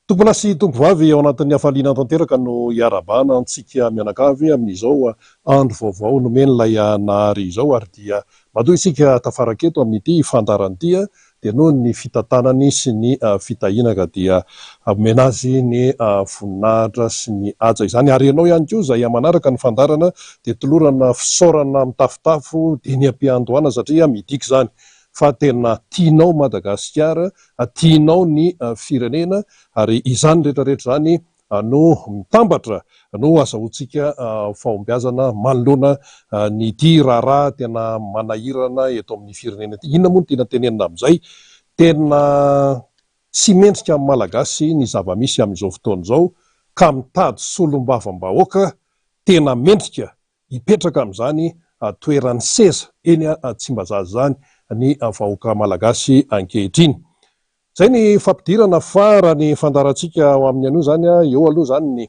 Tomponasy tompovavy ao anatin'ny hafaliana tanteraka no hiarabana antsika mianakavy amin'izao andro vaovao nomeny ilay nahary izao, ary dia madoa isika tafaraketo amin'ity fandarany dia noho ny fitantanany sy ny fitahiana ka dia menazy ny voninahitra sy ny aja izany. Ary ianao ihany koa izay manaraka ny fandarana dia tolorana fisaorana mitafotafo dia ny ampiandohana satria midika izany fa tena tianao Madagasikara, tianao ny firenena, ary izany rehetrarehetra izany no mitambatra no azahoantsika fahombiazana manoloana ny ity raharaha tena manahirana eto amin'ny firenena ity. Inona moa no tena tenenina amin'izay? Tena tsy mendrika amin'ny malagasy ny zava-misy amin'izao fotoana izao, ka mitady solombavam-bahoaka tena mendrika hipetraka amin'izany toeran'ny seza eny Tsimbazaza izany ny vahoaka malagasy ankehitriny. Zay ny fampidirana fa raha ny fandarantsika ao amin'ny anio zany, eo aloha zany ny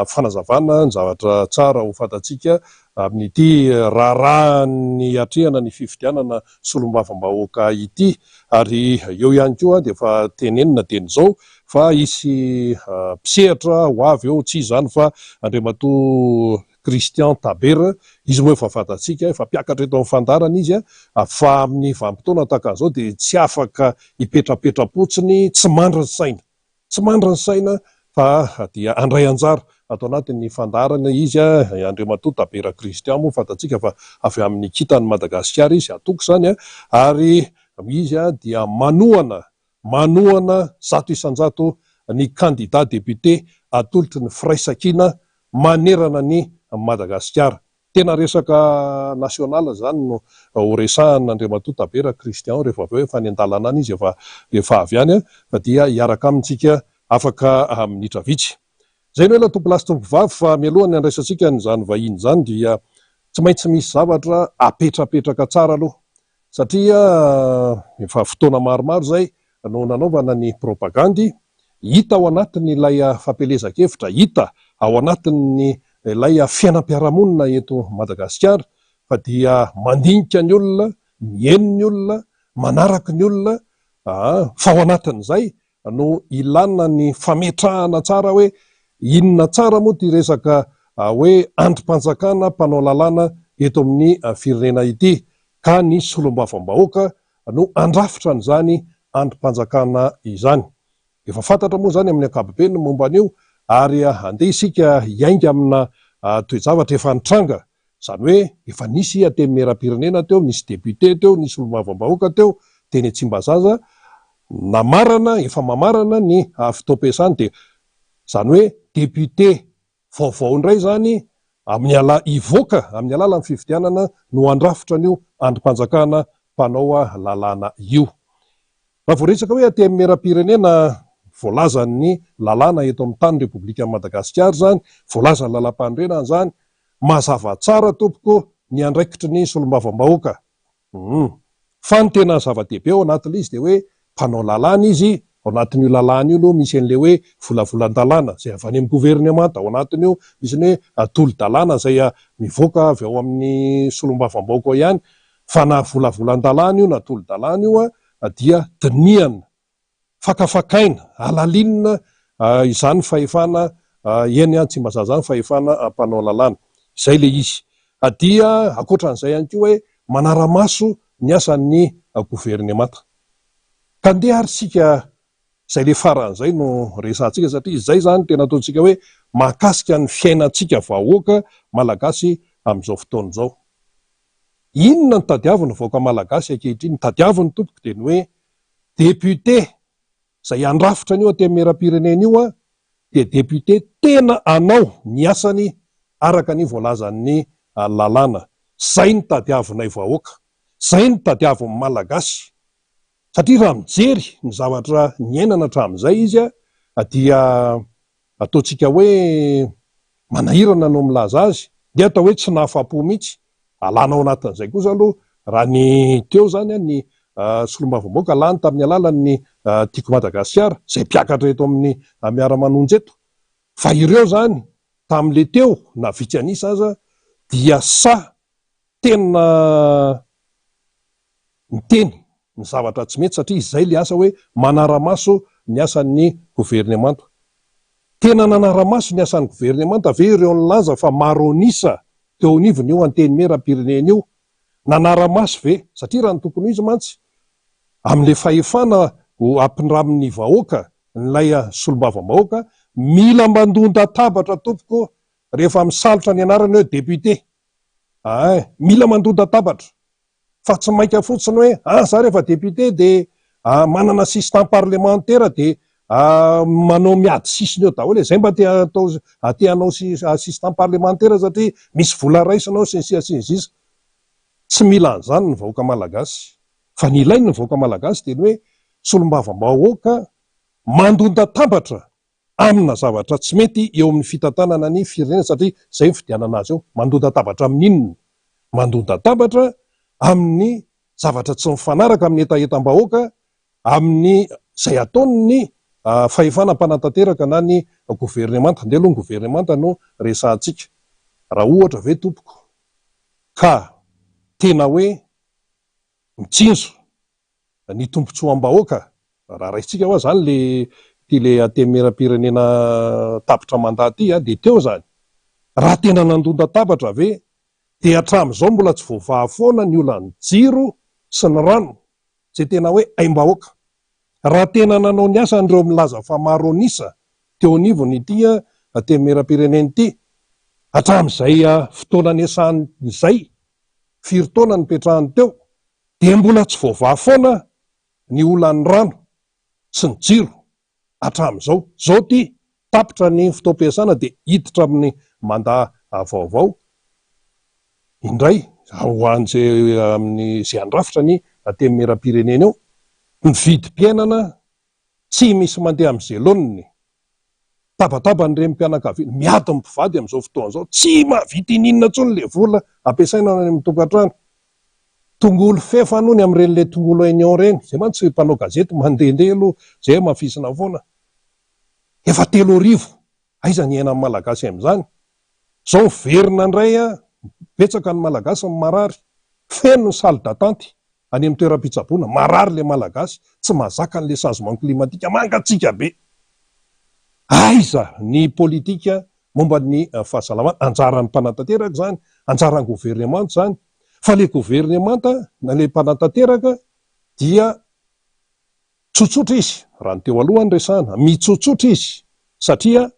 fanazavana ny zavatra tsara ho fantatsika amin'ity raharaha ny atrehana ny fifidianana solombavam-bahoaka ity, ary eo ihany koa dia efa tenenina teny izao fa isy mpisehatra ho avy eo, tsy izany fa Andriamatoa Christian Taber, izy moa efa fantatsika, efa mpiakatra eto amin'ny fandarana izy, fa amin'ny vanim-potoana tahaka an'izao dia tsy afaka hipetrapetra-potsiny, tsy mandra ny saina, fa dia andray anjara atao anatin'ny fandarana izy. Andriamatoa Taber Christian moa fantatsika fa avy amin'ny kitany Madagasikara izy, atoko izany, ary izy dia manohana 100 isan-jato ny candidat député atolotry ny firaisan-kina manerana ny Madagasikara. Tena resaka nasionala zany no horesahana Andriamatoa Taber Christian rehefa avy eo efa ny andalana any izy efa avy any, fa dia hiaraka amintsika afaka minitra vitsy. Zay no ela tompolasy tompovavy, fa mialohan'ny andraisantsika n'izany vahiny zany dia tsy maintsy misy zavatra apetrapetraka tsara aloha, satria efa fotoana maromaro zay no nanaovana ny propagandy, hita ao anatin'ilay fampelezan-kevitra, hita ao anatin'ny ilay fiainam-piarahamonina eto Madagasikara, fa dia mandinika ny olona, mihaino ny olona, manaraka ny olona, fa ao anatin'izay no ilana ny fametrahana tsara hoe inona tsara moa ty resaka hoe andrim-panjakana mpanao lalàna eto amin'ny firenena ity, ka ny solombavam-bahoaka no andrafitra n'izany andrim-panjakana izany. Efa fantatra moa zany amin'ny ankapobeny momba an'io, ary andeha isika hiainga amina toe-javatra efa nitranga, izany hoe efa nisy ateny meram-pirenena teo, nisy député teo, nisy solombavam-bahoaka teo teny Tsimbazaza, namarana, efa mamarana ny fitaom-piasany, dia izany hoe député vaovao indray zany amin'ny ivoaka amin'ny alalan'ny fifidianana no andrafitra an'io andrim-panjakana mpanao lalàna io. Raha voaresaka hoe ateny meram-pirenena, voalaza ny lalàna eto amin'ny tany Repoblikan'i Madagasikara zany, voalaza ny lalam-pandrenana zany, mazava tsara tompoko ny andraikitry ny solombavam-bahoaka. Fa ny tena zava-dehibe ao anatin'ilay izy dia hoe mpanao lalàna izy, ao anatin'io lalàna io no misy an'ilay hoe volavolan-dalàna izay avy any amin'ny gouvernemanta, ao anatin'io misy ny tolo-dalàna izay mivoaka avy ao amin'ny solombavam-bahoaka ihany, fa na volavolan-dalàna io na tolo-dalàna io dia diniana, fakafakaina, alalinina izany fahefana eny Tsimbazaza izany fahefana mpanao lalàna. Izay le izy. Dia akoatran'izay ihany koa hoe manara-maso ny asan'ny gouvernemanta. Ka andeha ary sika izay le faran'izay no resantsika, satria izay zany tena ataontsika hoe mahakasika ny fiainantsika vahoaka malagasy amin'izao fotoana izao. Inona ny tadiaviny vahoaka malagasy ankehitriny? Ny tadiaviny tompoko dia ny hoe député izay andrafitra an'io ateny meram-pirenena io dia député tena anao ny asany araka ny voalazan'ny lalàna. Zay ny tadiavinay vahoaka, zay ny tadiavin'ny malagasy, satria raha mijery ny zavatra niainana hatramin'izay izy dia ataontsika hoe manahirana no milaza azy, dia atao hoe tsy nahafa-po mihitsy. Alana ao anatin'izay kosa aloha raha ny teo zany ny solombavam-bahoaka lany tamin'ny alalan'ny tiako Madagasikara izay mpiakatra eto amin'ny miara-manonjy eto, fa ireo zany tamin'le teo na vitsy anisa aza dia tena miteny ny zavatra tsy mety, satria izay le asa hoe manara-maso ny asan'ny gouvernemanta. tena nanara-maso ny asan'ny gouvernemanta ve ireo nylaza fa maronisa teo anivony io anteny meram-pirenena io, nanara-maso ve satria raha ny tokony izy mantsy amin'le fahefana ho ampindramin'ny vahoaka nylay solombavam-bahoaka mila mandonda tabatra tompoko rehefa misalotra ny anarana hoe député, mila mandonda tabatra fa tsy maika fotsiny hoe za rehefa député de manana assistant parlementaire de manao miady sisiny eo daholo zay mba teanao assistant parlementaire satria misy vola raisanao sinsiasinzisa. Tsy mila an'izany ny vahoaka malagasy fa ny ilainy ny vahoaka malagasy teny hoe solombavam-bahoaka mandonda tabatra amina zavatra tsy mety eo amin'ny fitantanana ny firenena satria zay fidianana azy eo. Mandonda tabatra amin'inona? Mandonda tabatra amin'ny zavatra tsy mifanaraka amin'ny etaetam-bahoaka amin'ny zay ataony fahefana mpanantanteraka na ny gouvernemanta. Nde aloha ny gouvernemanta no resahantsika. Raha ohatra ve tompoko ka tena hoe mitsinjo ny tompontsoam-bahoaka, raha raisitsika hoa zany le atemeram-pirenena tapitra mandaty de teo zany, raha tena nandonda tabatra ve de hatramin'izao mbola tsy voavaha foana ny olan'ny jiro sy ny rano zay tena hoe aim-bahoaka. Raha tena nanao ny asa n'ireo milaza fa maronisa teo anivony ity atemeram-pirenena ity, hatramin'izay fotoana nesan'izay firy-taona nipetrahany teo de mbola tsy voavaha foana ny olan'ny rano sy ny jiro hatramin'izao. Zao ty tapitra ny fotoam-piasana de hiditra amin'ny manda vaovao indray ho an'zay amin'ny zay andrafitra ny atemeram-pirenena eo. Ny vidim-piainana tsy misy mandeha amin'izay loniny, tabataba ny rem-pianakaviana miady ny mpivady amin'izao fotoana zao, tsy mahavita ininona tsony le vola ampiasaina any amin'ny tokantrano. Tongolo fefa noho ny amin'ireny le tongolo oignon reny, zay mantsy mpanao gazety mandehandeha aloha zay mafisina foana. Efa 3,000 aiza ny ainan'ny malagasy amin'izany? Zao miverina indray betsaka ny malagasy ny marary, feno ny salle d'attente any amin'ny toeram-pitsaboana, marary le malagasy, tsy mahazaka n'le changement climatique, mangatsika be. Aiza ny politika momba ny fahasalamana? Anjaran'ny mpanantanteraka zany, anjaran'ny gouvernemanta zany, fa le gouvernemanta na le mpanantanteraka dia tsotsotra izy, raha ny teo aloha ny resahana, mitsotsotra izy satria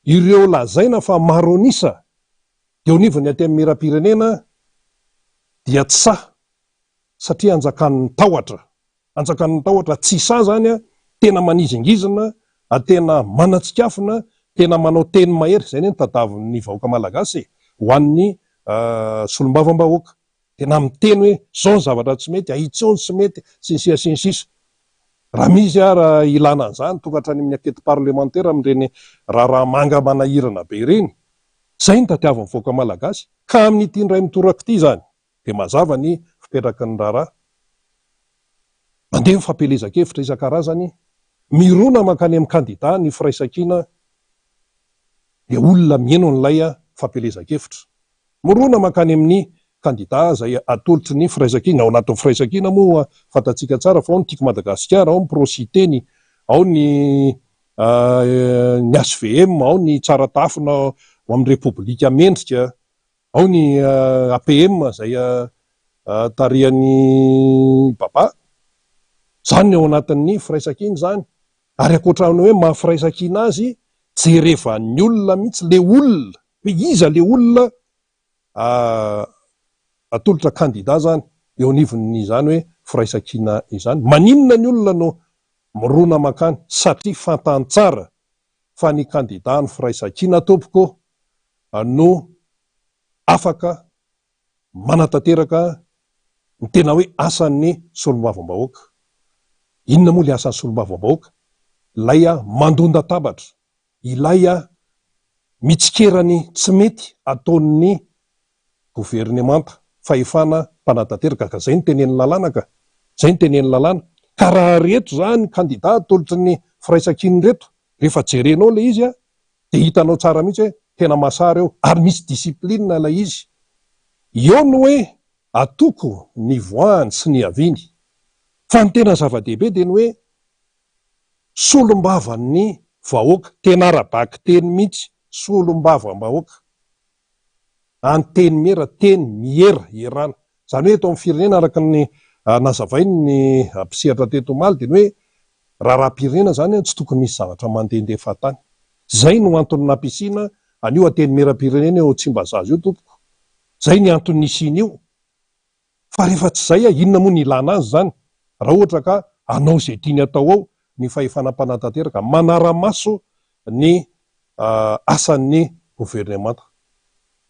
ireo lazaina fa maronisa eo anivony atemeram-pirenena dia tsy sa satria anjakan'ny tahotra tsy sa zany tena manizingizina, tena manatsikafina, tena manao teny mahery, zay ny tadavin'ny vahoaka malagasy ho an'ny solombavam-bahoaka, tena miteny hoe zao ny zavatra tsy mety, ahitsony tsy mety, sinsiasinsisa. Raha misy raha ilana an'izany tokatrany amin'ny ankety parlementaire amin'ireny raha manga manahirana be ireny, zay ny tadiavin'ny vahoaka malagasy ka amin'ity ndray mitoraka ity zany de mazava ny fipetraky ny raharaha. Mandeha mifampelezakevitra isan-karazany, mirona mankany amin'ny kandida ny firaisan-kina, de olona mieno n'ilay fampelezakevitra, mirona mankany amin'ny kandida zay atolotry ny firaisan-kina. Ao anatin'ny firaisan-kina moa fantatsika tsara fa ao ny tiako Madagasikara, ao ny prositeny, ao ny SVM, ao ny tsaratafona ao amin'ny repoblika mendrika, ao ny APM zay tarihan'ny baba, zany ao anatin'ny firaisan-kina zany. Ary akoatran'ny hoe mahafiraisan-kina azy, jerevan'ny olona mihitsy le olona, hoe iza le olona atolotra kandida zany eo anivony zany hoe firaisan-kina izany. Maninona ny olona no mirona makany satria fantany tsara fa ny kandida ny firaisan-kina tompoko no afaka manantanteraka ny tena hoe asan'ny solombavam-bahoaka. Inona moa le asan'ny solombavam-bahoaka? Ilay mandonda tabatra, ilay mitsikerany tsy mety ataon'ny gouvernemanta fahefana mpanantanteraka, ka zay ny tenen'ny lalàna ka, zay ny tenen'ny lalàna. Ka raha reto zany kandida atolotry ny firaisan-kiny reto, rehefa jerenao le izy de hitanao tsara mihitsy hoe tena mahasara eo ary misy disiplinina ilay izy. Eo no hoe atoko ny voany sy ny aviny, fa ny tena zava-dehibe dia ny hoe solombavan'ny vahoaka tena arabaky teny mihitsy solombavam-bahoaka any teny mera teny miera erana zany hoe eto amin'ny firenena araka ny nazavainy ny mpisehatra teto omaly dia hoe raha-pirenena zany tsy tokony misy zavatra mandehandefa tany zay no antony nampiasiana anio ateny mera-pirenena eo Tsimbazaza io tompoko zay ny antony nisiana io fa rehefa tsy zay inona moa ny ilana azy zany raha ohatra ka anao zay tiany atao ao ny fahefanam-panatanteraka manara-maso ny asan'ny governemanta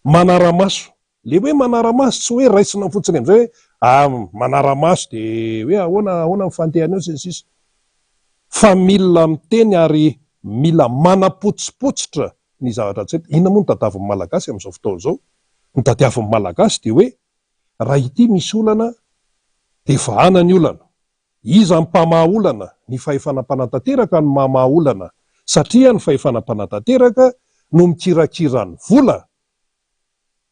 manara-maso le hoe manara-maso tsy hoe raisina fotsiny am'izay hoe manara-maso de hoe ahoana mifantehana eo sy sisa fa mila miteny ary mila manapotsipotsitra ny zavatra tsy inona moa ny tadiavin'ny malagasy amin'izao fotoana izao ny tadiavin'ny malagasy de hoe raha ity misy olana de vahana ny olana iza ny mpamaha olana ny fahefanam-panatanteraka ny mamaha olana satria ny fahefanam-panatanteraka no mikirakira ny vola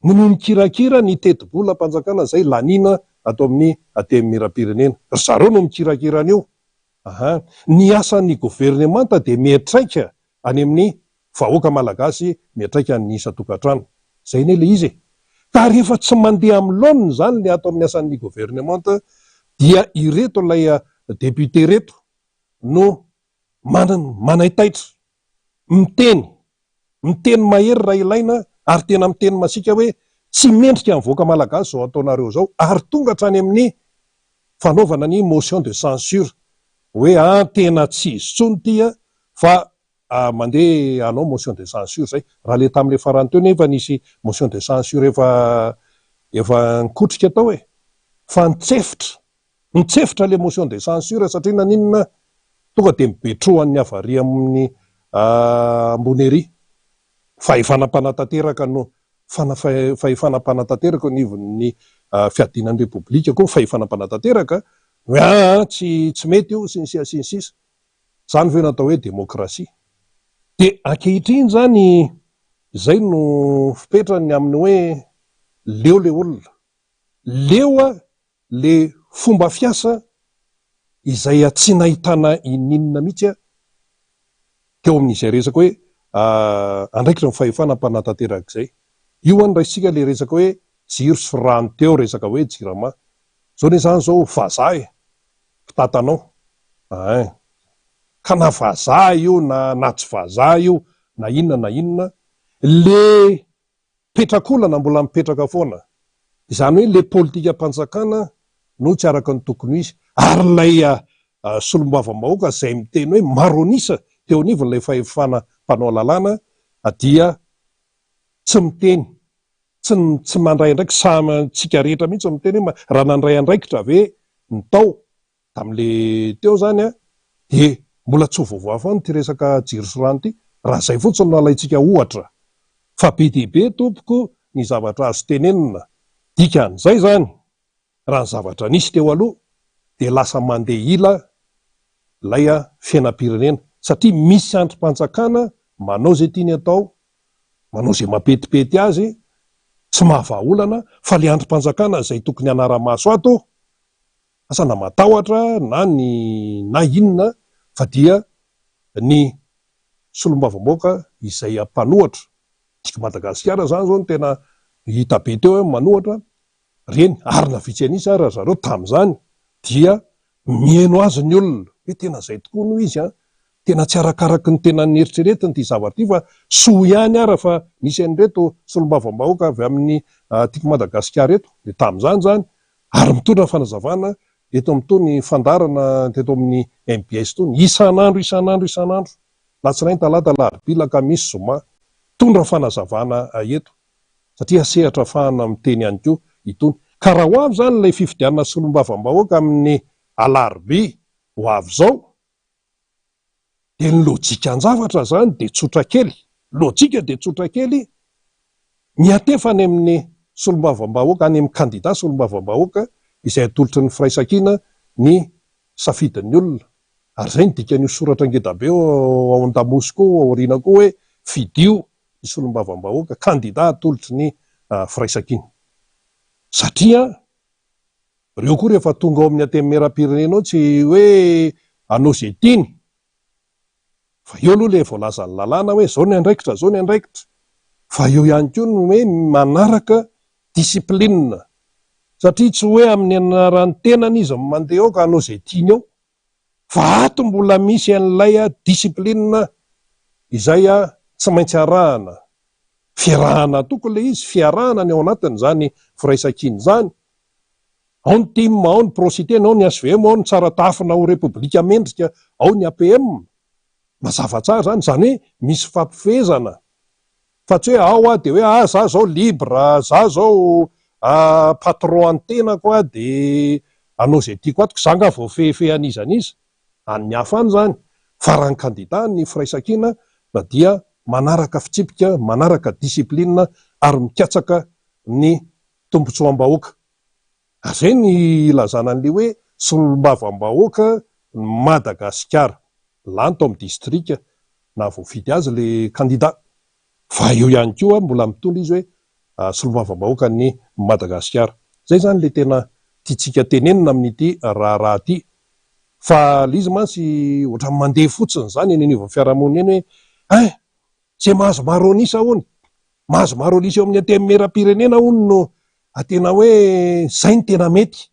no mikirakira ny teti-bola-panjakana zay lanina atao amin'ny ateny mera-pirenena zareo no mikirakira an'io ny asan'ny governemanta de miatraika any amin'ny vahoaka malagasy miatraika ny isa-tokantrano zay ny le izy ka rehefa tsy mandeha amin'ny laoniny zany le atao amin'ny asan'ny governemanta dia ireto ilay député reto no manaitaitra miteny mahery raha ilaina ary tena miteny masika hoe tsy mendrika amin'ny voaka malagasy zao ataonareo zao ary tonga hatrany amin'ny fanaovana ny motion de censure hoe tena tsy izy tsony tia fa mandeha anao motion de censure zay raha le tamin'le farany teo nefa nisy motion de censure efa nikotrika tao fa nitsefitra le motion de censure satria naninona tonga de mibetrohan'ny avaria amin'ny ambonery fahefanam-panatanteraka no fahefanam-panatanteraka no ivon'ny fiadinan'ny repoblika koa fahefanam-panatanteraka hoe tsy mety io sinsisa zany ve natao hoe demokrasia de ankehitriny zany zay no fipetrany amin'ny hoe leo le olona leo le fomba fiasa izay tsy nahitana ininona mihitsy teo amin'izay resaka hoe andraikitra ny fahefanam-panatanteraka zay io any raisika le resaka hoe jiro sy rano teo resaka hoe jirama zao ne zany zao vazaha fitatanao ka na vazaha io na tsy vazaha io na inona le petrakolana mbola mipetraka foana izany hoe le politika mpanjakana no tsy araka ny tokony izy ary lay solombavam-bahoaka zay miteny hoe maronisa teo anivon'ilay fahefana mpanao lalàna dia tsy miteny tsy mandray andraiky tsika rehetra mihitsy miteny hoe raha nandray andraikitra ve ny tao tam'le teo zany de mbola tsy hovaovao fa ty resaka jiro sy rano ty raha zay fotsiny no alaitsika ohatra fa be dehibe tompoko ny zavatra azo tenenina dikan'izay zany raha ny zavatra nisy teo aloha de lasa mandeha ila lay fiainam-pirenena satria misy androm-panjakana manao zay tiany atao manao zay mapetipety azy tsy mahavaolana fa le androm-panjakana zay tokony anara-maso ato asana matahotra na inona fa dia ny solombavam-bahoaka izay mpanohatra tika Madagasikara zany zao no tena hita be teo manohatra reny arina vitsy anisa raha zareo tam'izany dia mihaino azy ny olona hoe tena zay tokoa no izy tena tsy arakaraky ny tena nieritreretiny ty zavatra ty fa soa ihany ara fa nisy an'reto solombavam-bahoaka avy amin'ny tika Madagasikara eto de tam'izany zany ary mitondra fanazavana eto amin'tony fandarana teto amin'ny MBS tony isan'andro latsinainy talata alarobia alakamisy zoma tondra fanazavana eto satria sehatra fahana miteny ihany koa itony ka raha ho avy zany ilay fifidianana solombavam-bahoaka amin'ny alarobia ho avy zao de ny lôjikan-javatra zany de tsotra kely lôjika de tsotra kely miatefany amin'ny solombavam-bahoaka any amin'ny kandida solombavam-bahoaka izay atolotry ny firaisankina ny safidin'ny olona ary zay ny dikan'io soratra ngedabe ao an-damosy koa ao aoriana koa hoe fidio ny solombavam-bahoaka kandida atolotry ny firaisankina satria reo koa rehefa tonga ao amin'ny ateny mera-pirenena ao tsy hoe anao zay tiany fa eo aloha le voalazany lalàna hoe zao ny andraikitra zao ny andraikitra, fa eo ihany koa no hoe manaraka disiplinina, satria tsy hoe amin'ny anaran'ny tenany izy mandeha ao ka hanao zay tiany ao, fa ato mbola misy an'ilay disiplinina izay tsy maintsy arahana, fiarahana toko le izy, fiarahana ny ao anatiny zany firaisan-kiny zany, ao ny TIM, ao ny prositena, ao ny SVM, ao ny tsaratafina ho repoblika mendrika, ao ny APM, mazava tsara zany, zany hoe misy fampifezana, fa tsy hoe ao de hoe za zao libra, za zao patron an-tenako de anao zay tiako atoko, za nga voafehefehan'izan'iza any hafa any zany, fa raha ny kandida ny firaisan-kina na dia manaraka fitsipika, manaraka disiplinina ary mikatsaka ny tombotsoam-bahoaka. Zay ny ilazana an'le hoe solombavambahoaka Madagasikara, lanto amin'ny distrika na voafidy azy le kandida, fa eo ihany koa mbola mitondra izy hoe solombavambahoaka ny Madagasikara. Zay zany le tena tiatsika tenenina amin'ity raharaha ty, fa lizy mantsy ohatra mandeha fotsiny zany eny anivon'ny fiarahamonina eny hoe tsy mahazo maronisa hony, mahazo maronisa eo amin'ny antenimieram-pirenena hony no tena hoe zay ny tena mety,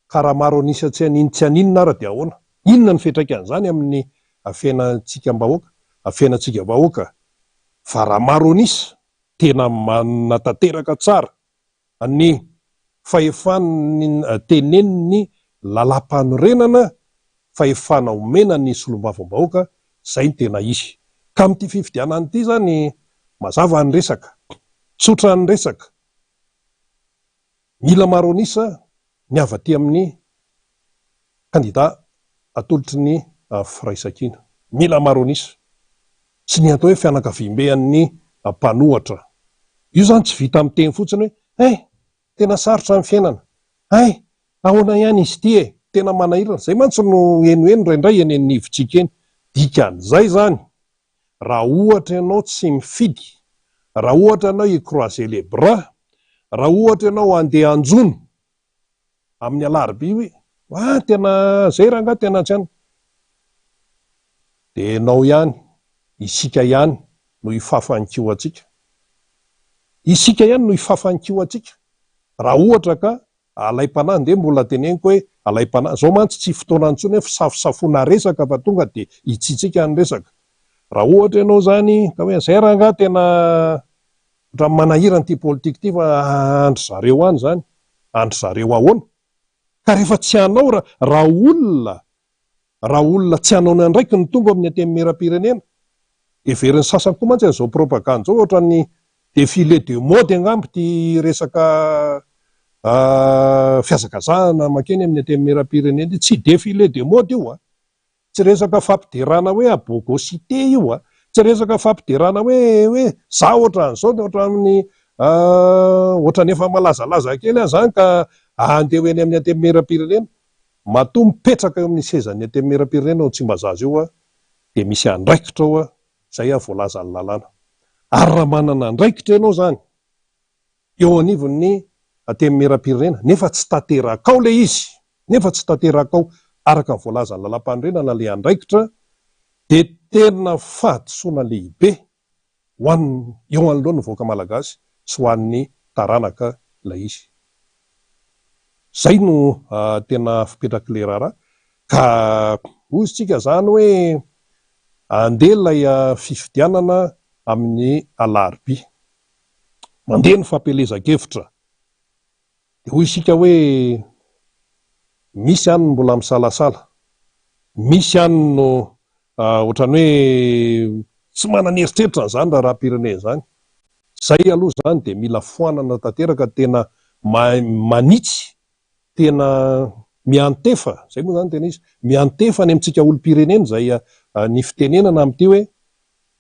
ka raha maronisa tsy aninona ara dia ahoana, inona ny fiantraikan'izany amin'ny fiainantsika bahoaka, fiainantsika bahoaka, fa raha maronisa tena manatanteraka tsara ny fahefan'ny teneniny lalam-panorenana, fahefana omena ny solombavambahoaka, zay ny tena izy. Ka amin'ity fifidianana ity zany mazava ny resaka, tsotra ny resaka, mila maronisa ny avy aty amin'ny kandida atolotry ny firaisan-kina, mila maronisa, tsy ny atao hoe fianakaviam-behan'ny mpanohatra. Io zany tsy vita amin'ny teny fotsiny hoe tena sarotra ny fiainana, ahoana ihany izy ty tena manahirana, zay mantsy no eno raindray eny amin'ny hivitsika eny. Dikan'izay zany, raha ohatra ianao tsy mifidy, raha ohatra ianao icroiser les bras, raha ohatra ianao andeha anjono amin'ny alarobia hoe tena zay raha nga tena tsy any, de ianao ihany, isika ihany no hifafankiho atsika, isika ihany no hifafankiho atsika. Raha ohatra ka alaim-panahy, de mbola teneniko hoe alaim-panahy, zao mantsy tsy fotoana antsony hoe fisafosafoana resaka fa tonga de itsitsika ny resaka. Raha ohatra ianao zany ka hoe zay raha nga tena ohatran'ny manahirana ty politika ty fa andry zareo any zany, andry zareo ahoana, ka rehefa tsy hanao raha olona tsy hanao nandraiky ny tombo amin'ny antenimieram-pirenena, everiny sasany koa mantsy an'izao propagande zao ohatran'ny défilé de mode angamby ty resaka fiazakazahana makeny amin'ny antenimieram-pirenena, tsy défilé de mode io tsy resaka fampiderana hoe abogosité io tsy resaka fampiderana hoe za ohatran'izao ohatran'ny efa malazalaza kely zany ka andeha eny amin'ny antenimieram-pirenena, matoa mipetraka eo amin'ny sezan'ny antenimieram-pirenena ao Tsimbazaza io de misy andraikitra ao zay voalazany lalàna. Ary raha manana andraikitra ianao zany eo anivon'ny antenimieram-pirenena nefa tsy tanterakao le izy, nefa tsy tanterakao araka ny voalazany lalam-panorenana le andraikitra, de tena fahadisoana lehibe ho an'ny eo anolohan'ny vahoaka malagasy sy ho an'ny taranaka ilay izy. Zay no tena fipetraka le raharaha, ka ozytsika zany hoe andeha ilay fifidianana amin'ny alarobia, mandeha ny fampelezan-kevitra, de hoy isika hoe misy any mbola misalasala, misy any no ohatran'ny hoe tsy manana eritreritra zany raha-pirenena zany. Zay aloha zany de mila foanana tanteraka, tena manitsy, tena miantefa, zay moa zany tena izy, miantefa any amintsika olom-pirenena zay ny fitenenana amin'ity hoe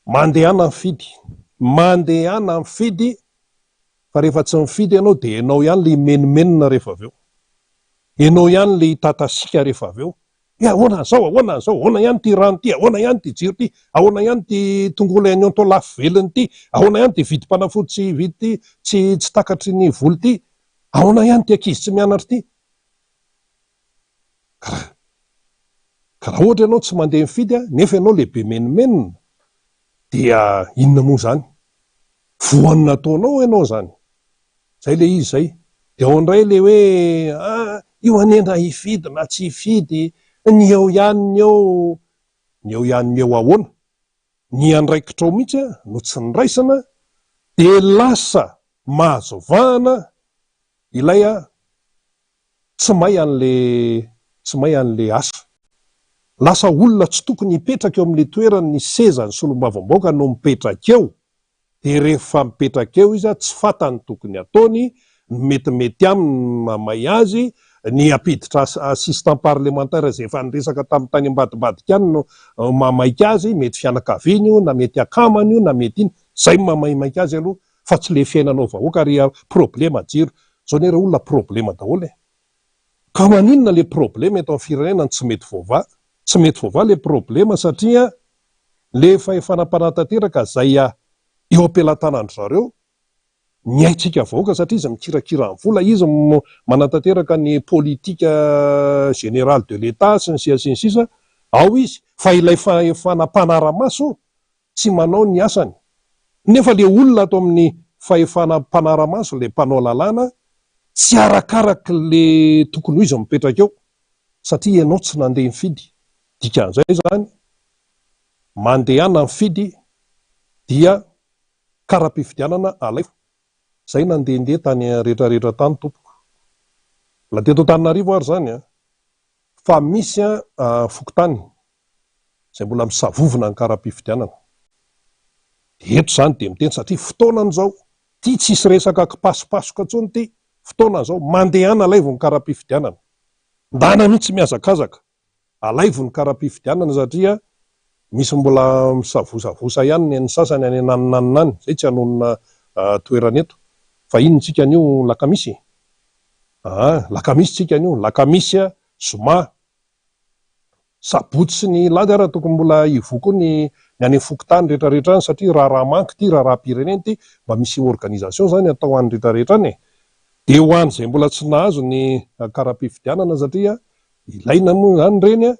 mandehana mifidy, mandehana mifidy, fa rehefa tsy mifidy ianao de ianao ihany le menomenona rehefa avy eo, ianao ihany le hitantasika rehefa avy eo, ahoana zao, ahoana zao, ahoana ihany ty rano ty, ahoana ihany ty jiro ty, ahoana ihany ty tongolo haigny atao lafo velony ty, ahoana ihany ty vidim-panafody tsy vidy ty tsy takatry ny voly ty, ahoana ihany ty ankizy tsy mianatra ty. Ka raha ohatra ianao tsy mandeha mifidy nefa ianao lehibe menomenona, dia inona moa zany? Voanina ataonao ianao zany. Zay le izy zay. Dia ao indray le hoe io anena hifidy na tsy hifidy, ny eo ihany ny eo ihany ny eo ahoana, ny andraikitra ao mihitsy no tsy niraisana, dia lasa mahazovahana ilay tsy mahay an'le asa. Lasa olona tsy tokony hipetraka eo amin'ilay toerana ny sezan'ny solombavambaoka no mipetraka eo. Dia rehefa mipetraka eo izy tsy fantany tokony ataony, metimety aminy mamay azy, ny ampiditra assistant parlementaire izay efa niresaka tamin'ny tany ambadibadika any no mamaika azy, mety fianakaviany io na mety akamany io na mety iny, zay mamaimaika azy aloha, fa tsy le fiainanao vahoaka ary problema jiro. Zao nera olona problema daholo. Ka maninona le problema eto amin'ny firenena tsy mety voava? Tsy mety voava le problema satria le fahefanam-panatanteraka zay eo am-pelatanandro zareo ny haitsika vahoaka, satria izy mikirakira amin'ny vola, izy manatanteraka ny politika générale de l'État sy ny sisa, ao izy, fa ilay fahefanam-panara-maso tsy manao ny asany. Nefa le olona ato amin'ny fahefanam-panara-maso, le mpanao lalàna, tsy arakaraka le tokony ho izy mipetraka eo, satria ianao tsy nandeha mifidy. Dikan'izay zany, mandehana mifidy dia kara-pifidianana alaifo. Zay nandehandeha tany rehetrarehetra tany tompoko. La teto Antananarivo ary zany fa misy fokontany izay mbola misavovona ny kara-pifidianana. Eto zany dia miteny satria fotoanan'izao ty tsisy resaka kipasipasoka intsony ty, fotoanan'izao mandehana alaivo ny kara-pifidianana. Ndana mihitsy mihazakazaka alaivo ny kara-pifidianana satria misy mbola misavosavosa ihany ny sasany any naninany, zay tsy hanonona toerana eto. Fa ino tsika an'io lakamisy? Lakamisy tsika an'io, lakamisy zoma, sabotsy sy ny lady ary tokony mbola ivoko ny any fokontany rehetrarehetra any, satria raha-manky ty, raha-pirenena ty, mba misy organisation zany atao any rehetrarehetra any. Dia ho an'izay mbola tsy nahazo ny kara-pifidianana satria ilaina moa zany reny,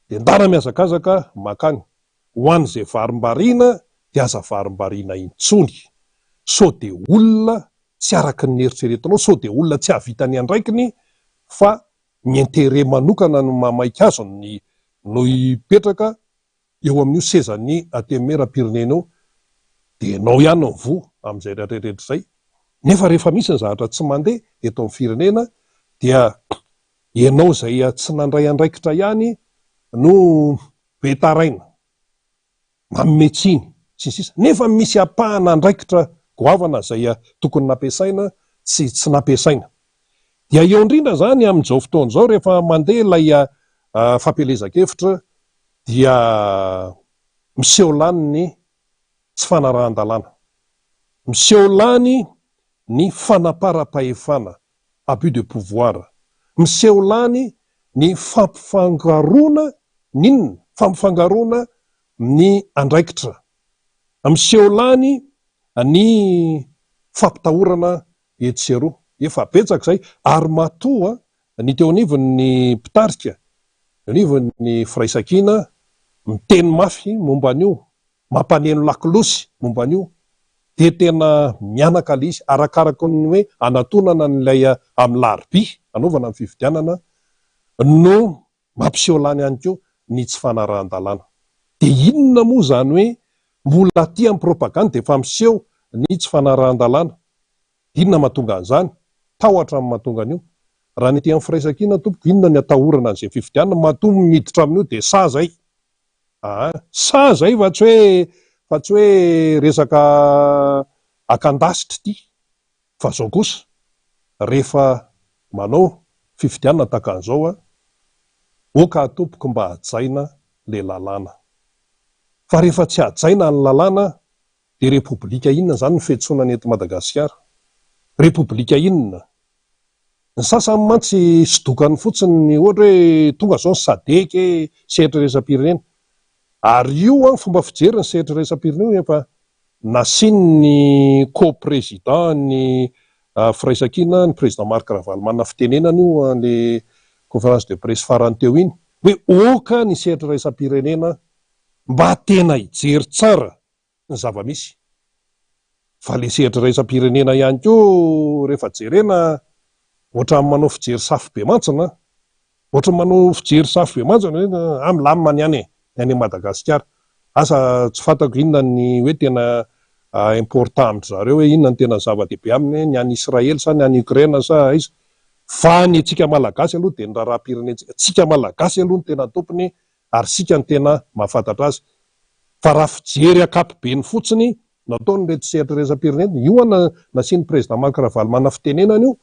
dia ndana mihazakazaka makany. Ho an'izay varim-bariana dia aza varim-bariana intsony. Sao dia olona tsy araky ny eritreretinao, sao dia olona tsy havitany andraikiny, fa ny intérêt manokana no mamaika azo no hipetraka eo amin'io sezan'ny antenimieram-pirenena eo, dia ianao ihany no mivoha amin'izay rehetrarehetra izay. Nefa rehefa misy ny zavatra tsy mandeha eto amin'ny firenena, dia ianao izay tsy nandray andraikitra ihany no betaraina, mametsiny sy sisa. Nefa misy apahana andraikitra goavana izay tokony nampiasaina tsy nampiasaina. Dia eo indrindra zany amin'izao fotoan'izao rehefa mandeha ilay fampelezan-kevitra, dia miseho lany ny tsy fanarahan-dalàna, miseho lany ny fanaparam-pahefana, abus de pouvoir, miseho lany ny fampifangaroana fampifangaroana ny andraikitra, miseho lany ny fampitahorana etsy sy eroa. Efa betsaka izay, ary matoa ny teo anivon'ny mpitarika, anivon'ny firaisan-kina, miteny mafy momba an'io, mampaneno lakilosy momba an'io, dia tena mianaka ilay izy arakaraka ny hoe anatonana n'ilay amin'ny laribia anaovana amin'ny fifidianana no mampiseho lany ihany koa ny tsy fanarahan-dalàna. Dia inona moa zany hoe mbola aty amin'ny propagande dia efa miseho ny tsy fanarahan-dalàna? Inona mahatonga an'izany? Tahotra amin'ny mahatonga an'io. Raha ny ety amin'ny firaisan-kina tompoko, inona ny atahorana an'izay fifidianana? Matoa miditra amin'io dia sa zay. Sa zay fa tsy hoe resaka akan-dasitra ity. Fa zao kosa rehefa manao fifidianana tahaka an'izao oka tompoko mba hajaina le lalàna. Fa rehefa tsy hajaina ny lalàna, dia repoblika inona zany ny fiantsoana eto Madagasikara? Repoblika inona? Ny sasany mantsy sidokany fotsiny ny ohatra hoe tonga zao ny SADC sehatra resam-pirenena. Ary io fomba fijery ny sehatra resam-pirenena efa nasiany ny co-président ny firaisan-kina, ny président Marc Ravalomanana fitenenana io le conférence de presse farany teo iny, hoe oka ny sehatra raisam-pirenena mba tena hijery tsara ny zava-misy. Fa le sehatra raisam-pirenena ihany koa rehefa jerena ohatra manao fijery safy be mantsina, ohatra manao fijery safy be mantsina amin'ny lamina ny any Madagasikara. Asa tsy fantako inona ny hoe tena important amin'y zareo, hoe inona ny tena zava-dehibe aminy, ny any Israely sa ny any Ukraine sa iza. Fa ny antsika malagasy aloha dia ny raharaham-pirenentsika, tsika malagasy aloha ny tena tompony ary sika ny tena mahafantatra azy. Fa raha fijery akapobeny fotsiny nataony reto sehatra raisam-pirenena, io nasiany président Marc Ravalomanana fitenenana io,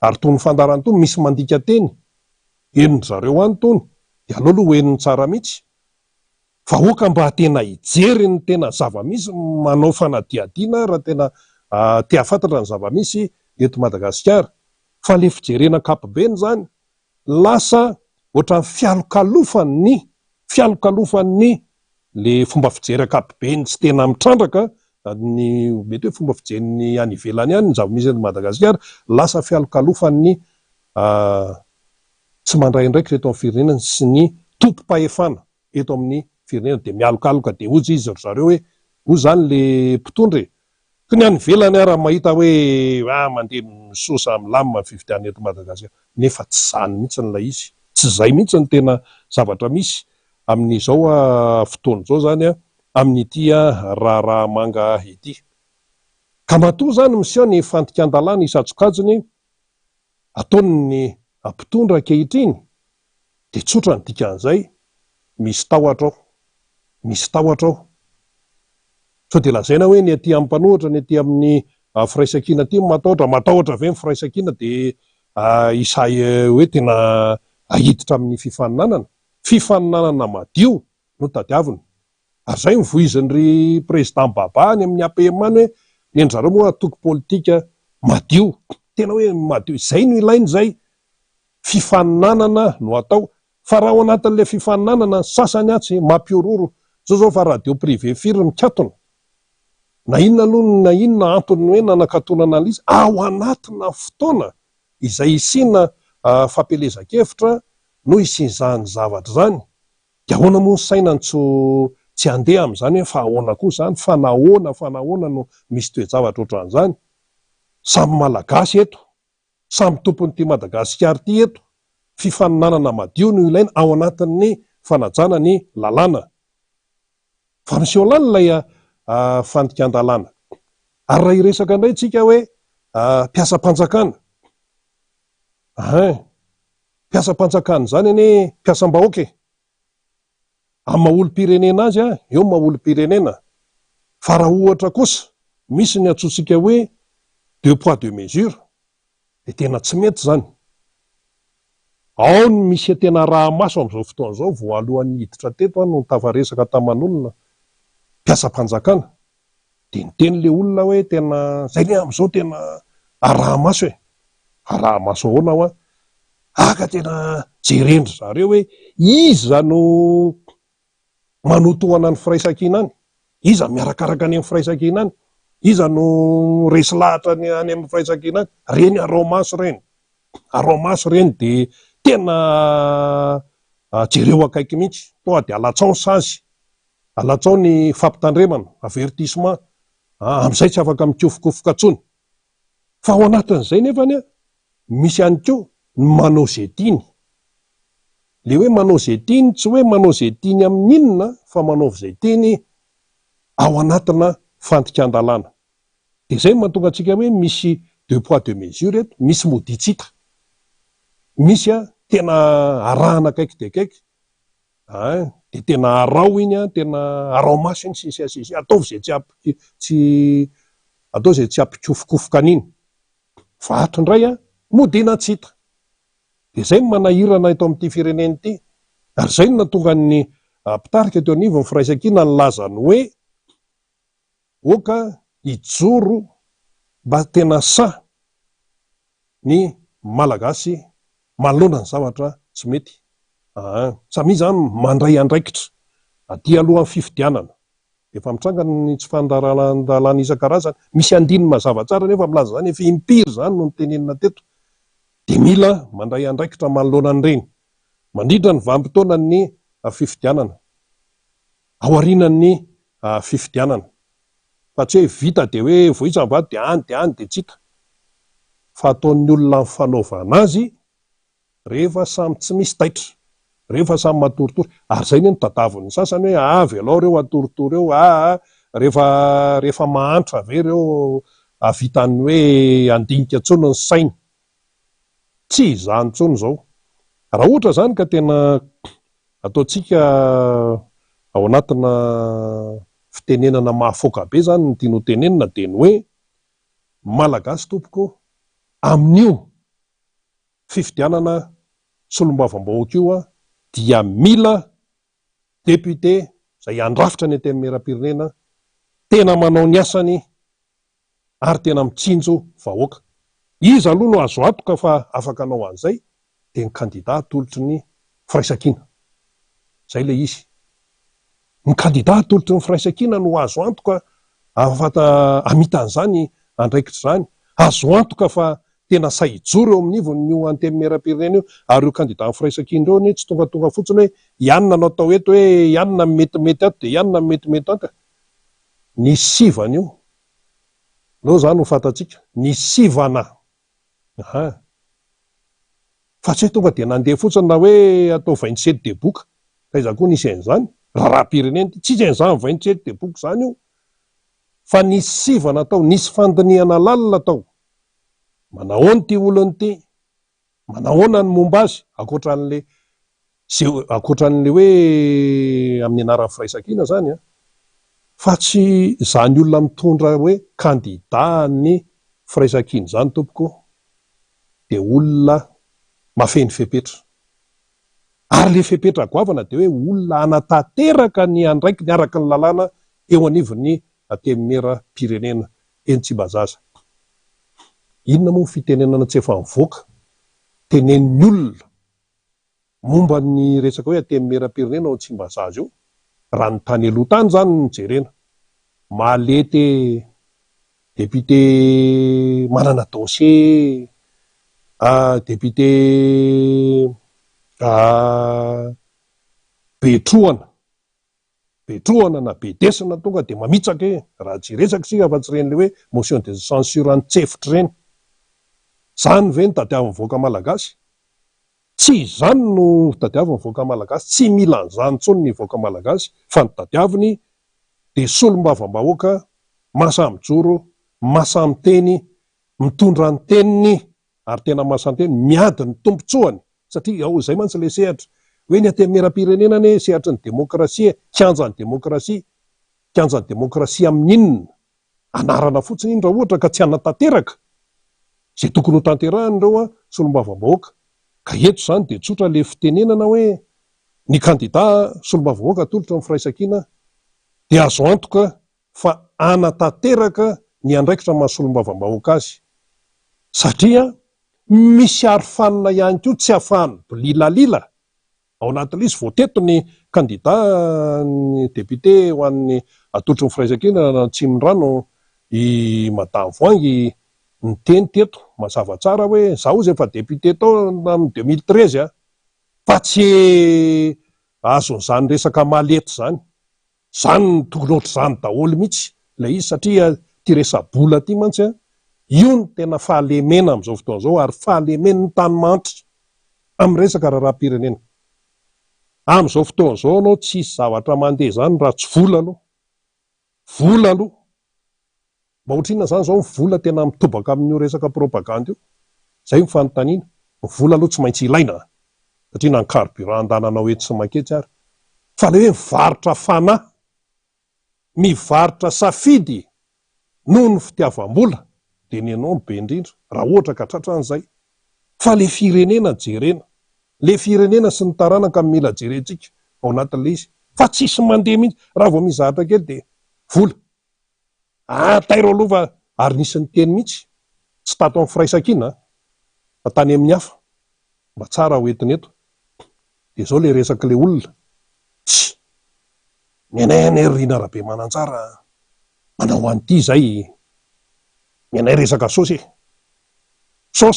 ary tony fandarany tony misy mandika teny enony zareo any tony dia aleo aloha enony tsara mihitsy. Fa oka mba tena hijery ny tena zava-misy, manao fanadihadiana raha tena tia fantatra ny zava-misy eto Madagasikara. Fa le fijerena kapobeny zany lasa ohatran'ny fialokalofan'ny le fomba fijery kapobeny tsy tena mitrandraka, ny mety hoe fomba fijeriny any ivelany ihany ny zava-misy eto Madagasikara, lasa fialokalofan'ny tsy mandray ndraiky reto amin'ny firenena sy ny tompo-pahefana eto amin'ny firenena, dia mialokaloka dia ozy izy zareo hoe hoy zany le mpitondra ka ny any ivelany ary mahita hoe mandeha misosa amin'ny lamina ny fifidianana eto Madagasikara, nefa tsy zany mihitsy n'ilay izy, tsy izay mihitsy ny tena zavatra misy amin'izao fotoana izao zany amin'ity raharamanga ity. Ka matoa zany miseho ny fandikan-dalàna isan-tsokajiny ataony ny mpitondra ankehitriny dia tsotra ny dikan'izay, misy tahotra ao, misy tahotra ao. So dia lazaina hoe ny aty amin'ny mpanohitra, ny aty amin'ny firaisan-kina aty matahotra ve ny firaisan-kina dia isay hoe tena ahiditra amin'ny fifaninanana madio no tadiavina. Ary izay mivoizin'ny président Baba any amin'ny APM any hoe ny anjareo moa atoky politika madio, tena hoe madio, izay no ilainy izay, fifaninanana no atao. Fa raha ao anatin'ilay fifaninanana ny sasany atsy mampiororo, zao fa radio privé firy mikatona, na inona antony hoe nanakatonana an'ilay izy ao anatina fotoana izay isina fampelezan-kevitra no isin'izany zavatra zany, dia ahoana moa ny sainany tsy handeha amin'izany hoe fa ahoana koa izany, fa nahoana no misy toe-javatra ohatran'izany. Samy malagasy eto, samy tompon'ity Madagasikara ity eto, fifaninanana madio no ilaina ao anatin'ny fanajana ny lalàna. Fa miseho lany ilay fandikan-dalàna. Ary raha iresaka indray tsika hoe mpiasam-panjakana, mpiasam-panjakana zany anie mpiasam-bahoaka amin'ny maha-olom-pirenena azy eo maha-olom-pirenena. Fa raha ohatra kosa misy ny antsointsika hoe deux poids deux mesures dia tena tsy mety zany. Ao ny misy tena raha maso amin'izao fotoana izao, voalohan'ny hiditra teto no nitafaresaka taman'olona mpiasam-panjakana, dia niteny le olona hoe tena zay le amin'izao tena raha maso raha maso ahoana ao aka tena jerendry zareo hoe iza no manotohana ny firaisan-kina any, iza miarakaraka any amin'ny firaisan-kina any, iza no resy lahatra any amin'ny firaisan-kina any, reny arao maso reny dia tena jereo akaiky mihitsy, toa dia alatsao sazy, alatsao ny fampitandremana, avertissement, amin'izay tsy afaka mikofokofoka tsony. Fa ao anatin'izay nefany misy ihany koa manao izay tiany. Le hoe manao izay tiany, tsy hoe manao izay tiany amin'ny inona, fa manao izay tiany ao anatina fandikan-dalàna. Dia izay mahatonga antsika hoe misy deux poids deux mesures eto, misy moditsita, misy tena arahana akaiky dia akaiky, dia tena arao iny, tena arao maso iny sisy atao izay tsy ampikofokofoka an'iny. Fa hatindray modina tsita. Dia izay no manahirana eto amin'ity firenena ity. Ary izay no nahatonga ny mpitarika teo anivon'ny firaisan-kina nilazany hoe oka hijoro mba tena ny malagasy manoloana ny zavatra tsy mety. Samy izany mandray andraikitra aty alohan'ny fifidianana. Efa mitranga ny tsy fandaharan-dalàna isan-karazany, misy andininy mazava tsara nefa milaza zany efa impiry zany no nitenenina teto, dia mila mandray andraikitra manoloana an'ireny. mandrindra ny vanim-potoanany fifidianana, aorinan'ny fifidianana, fa tsy hoe vita de hoe voisam-bady de any de tsika, fa ataon'ny olona mifanaovana azy rehefa samy tsy misy taitra, rehefa samy matoritory, ary zay ny tadavon'ny sasany hoe avy alao reo atoritory eo, rehefa mahantra ave reo avitan'ny hoe andinika tsony ny sainy, tsy izany tsony zao. Raha ohatra zany ka tena ataontsika ao anatina fitenenana mahafoka be zany ny tiano tenenina de ny hoe malagasy tompoko amin'io fifidianana solombavam-bahoaka io dia mila député zay andrafitra ny teny mera-pirenena tena manao ny asany ary tena mitsinjo vahoaka. Izy aloha no azo antoka fa afaka anao an'izay de ny kandida atolotry ny firaisankina, zay le izy. Ny kandida atolotry ny firaisankina no azo antoka afaka amitan'izany andraikitra zany, azo antoka fa tena saijoro eo amin'ivon'io anteny mera-pirenena io, ary io kandida ny firaisankina reo ny tsy tonga fotsiny hoe ianona no atao eto hoe ianona metimety ato de ianona metimety aka, ny sivana io no zany ho fantatsika, ny sivana fa tsy hoe tonga de nandeha fotsiny na hoe atao 27 deboka, aiza koa nisy an'izany raha-pirenena, tsy an'izany 27 deboka zany io, fa nisy sivana tao, nisy fandinihana lalina tao. Manahoana ty olony ty, manahoana ny momba azy, akoatran'le hoe amin'ny anaran'ny firaisankina zany fa tsy zany olona mitondra hoe kandida ny firaisankina zany tompoko de olona mafeny fepetra, ary le fepetra goavana de hoe olona anatanteraka ny andraiki ny araka ny lalàna eo anivon'ny teny mera-pirenena eny Tsimbazaza. Inona moa fitenenana tsy efa mivoaka tenen'ny olona momba ny resaka hoe teny mera-pirenena ao Tsimbazaza io, raha ny tany aloha tany zany ny jerena, malety député manana dossier, député betrohana na bedesina tonga de mamitsaka raha tsy resaka sika fa tsy ren'le hoe motion de censure any tsefitra reny, zany ve ny tadiavin'ny voaka malagasy? Tsy izany no tadiavin'ny voaka malagasy, tsy mila an'izany tsony ny voaka malagasy, fa ny tadiaviny de solombavam-bahoaka masamijoro, masamiteny, mitondra ny teniny, ary tena masan-teny, miady ny tombotsoany, satria ao izay mantsy le sehatra hoe ny ateny mera-pirenena ne sehatry ny demokrasia, kianjan'ny demokrasia, kianjan'ny demokrasia amin'inona? Anarana fotsiny iny raha ohatra ka tsy anatanteraka zay tokony ho tanterahany ireo solombavam-bahoaka. Ka eto zany de tsotra le fitenenana hoe ny kandida solombavam-bahoaka atolotra ny firaisankina de azo antoka fa anatanteraka ny andraikitra maha solombavam-bahoaka azy, satria misy arofanina ihany koa tsy ahafahany bililalila ao anatin'ilay izy voateto ny kandida ny député ho an'ny atolotry ny firaisankina na Tsimorano i madame Voangy ny teny teto mazava tsara hoe zaho izy efa député tao amin'ny 2013 fa tsy azon'izany resaka malety zany, zany ny tokony ohatr'izany daholo mihitsy ilay izy, satria ty resa-bola ty mantsy io ny tena fahalemena amin'izao fotoan'izao, ary fahalemen'ny tanymanitra amin'ny resaka raharaham-pirenena. Amin'izao fotoan'izao anao tsisy zavatra mandeha zany raha tsy vola aloha, vola aloha, mba ohatr'inona zany zao ny vola tena mitobaka amin'io resaka propagande io, zay ny fanontaniana, ny vola aloha tsy maintsy ilaina satria na ny carburant andananao eto sy maketsy ary, fa le hoe mivarotra fanahy, mivarotra safidy noho ny fitiavam-bola de ny anao ny be indrindra raha ohatra ka tratran'izay. Fa le firenena jerena, le firenena sy ny taranaka mila jerentsika ao anatin'le izy, fa tsisy mandeha mihitsy, raha vao mizahatra kely de vola tairo aloha fa ary nisy ny teny mihitsy tsy tato amin'ny firaisankina fa tany amin'ny hafa mba tsara ho entiny eto de zao le resaka le olona tsy mianay Rina Rabe Manantsara manao an'ity zay, mianay resaka saosy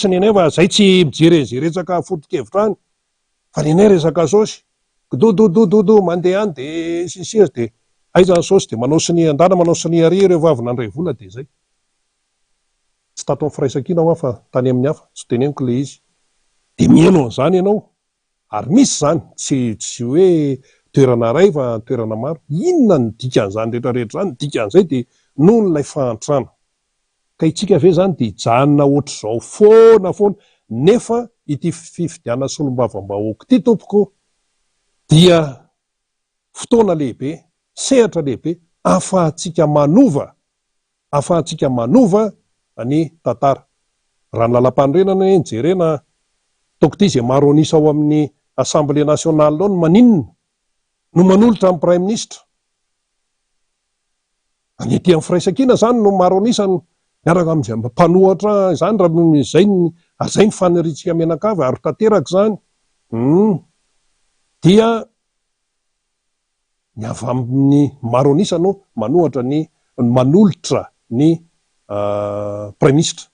ny anay fa zay tsy mijery resaka foto-kevitra any, fa nenay resaka saosy dododododo mandeha any de sisiry de aizany saosy de manao siny andana manao siny ary ireo vavina andray vola de zay tsy tato amin'ny firaisakina ho afa tany amin'ny hafa tsy teneniko le izy de mihaino an'izany ianao ary misy zany tsy hoe toerana ray fa toerana maro inona ny dikan'izany rehetrarehetra zany dikan'izay de noho n'lay fahantrana ka itsika ve zany de hijanona ohatr'izao foana nefa ity fifidiana solombavam-bahoaka ity tompoko dia fotoana lehibe sehatra lehibe ahafahantsika manova ny tantara raha ny lalam-panorenana nijerena toko ty zay maro anisa ao amin'ny assemblée nationale ao ny maninona no manolotra amin'ny prime ministre anety amin'ny firaisankina zany no maro anisany miaraka amin'izay mpanohatra zany raha zay ny faniritsika menakavy ary tanteraka zany dia ny avy amin'ny maro anisa no manolotra ny prime ministre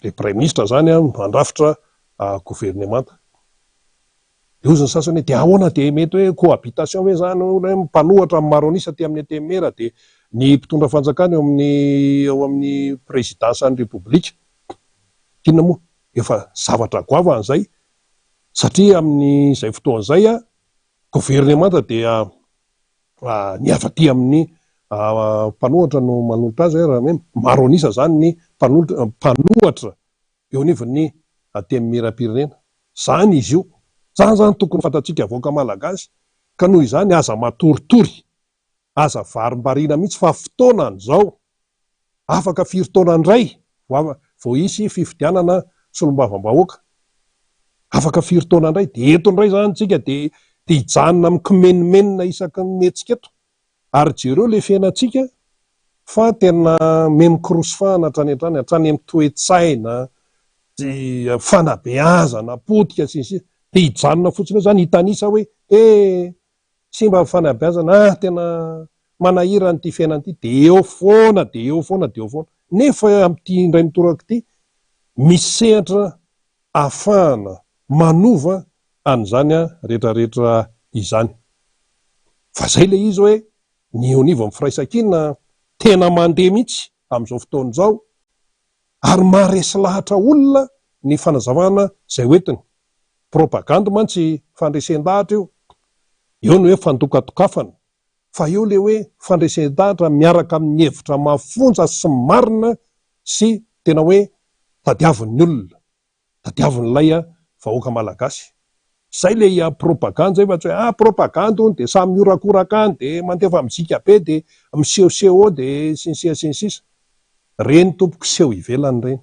le prime ministre zany mandrafitra gouvernemanta eo zany sasany de ahoana de mety hoe cohabitation hoe zany mpanohatra amin'ny maro anisa ty amin'ny atemera de ny mpitondra fanjakana eo amin'ny présidencean'ny république kinona moa efa zavatra goavan'izay satria amin'ny zay fotoan'izay gouvernemanta dia niafaty amin'ny mpanohatra no manolotra azy raha hoe maro anisa zany ny mpanohatra eo anivon'ny atemera-pirenena zany izy io zany tokony fantatsika avoaka malagasy ka noho izany aza matoritory aza varim-barina mihitsy fa fotoanany zao afaka firy-taonandray vao isy fifidianana solombavam-bahoaka afaka firy-taonandray de etondray zany tsika de hijanona amin'ny kimenimenina isaky ny metsika eto ary jereo le fiainatsika fa tena memikirosofahana hatrany amin'ny toe-tsaina fanabeazana potika sisy de hijanona fotsiny eo zany hitanisa hoe sy mba fanabeazana tena manahirany ty fiainanyity de eo foana nefa am'ty indray mitoraka ity misy sehatra ahafahana manova an'izany rehetrarehetra izany fa zay le izy hoe ny onivo amin'ny firaisankina tena mandeha mihitsy amin'izao fotoan'izao ary maharesy lahatra olona ny fanazavana zay hoentiny propagande mantsy fandresen-dahatra eo ny hoe fandokatokafana fa eo le hoe fandresen-dahatra miaraka amin'ny hevitra mafonja sy marina sy tena hoe tadiavin'ny olona tadiavin'ilay vahoaka malagasy zay le propagande zay fa tsy hoe propagande de samy miorakoraka any de mandefa mizika be de misehoseho de sinsisa reny tompoko seho ivelany reny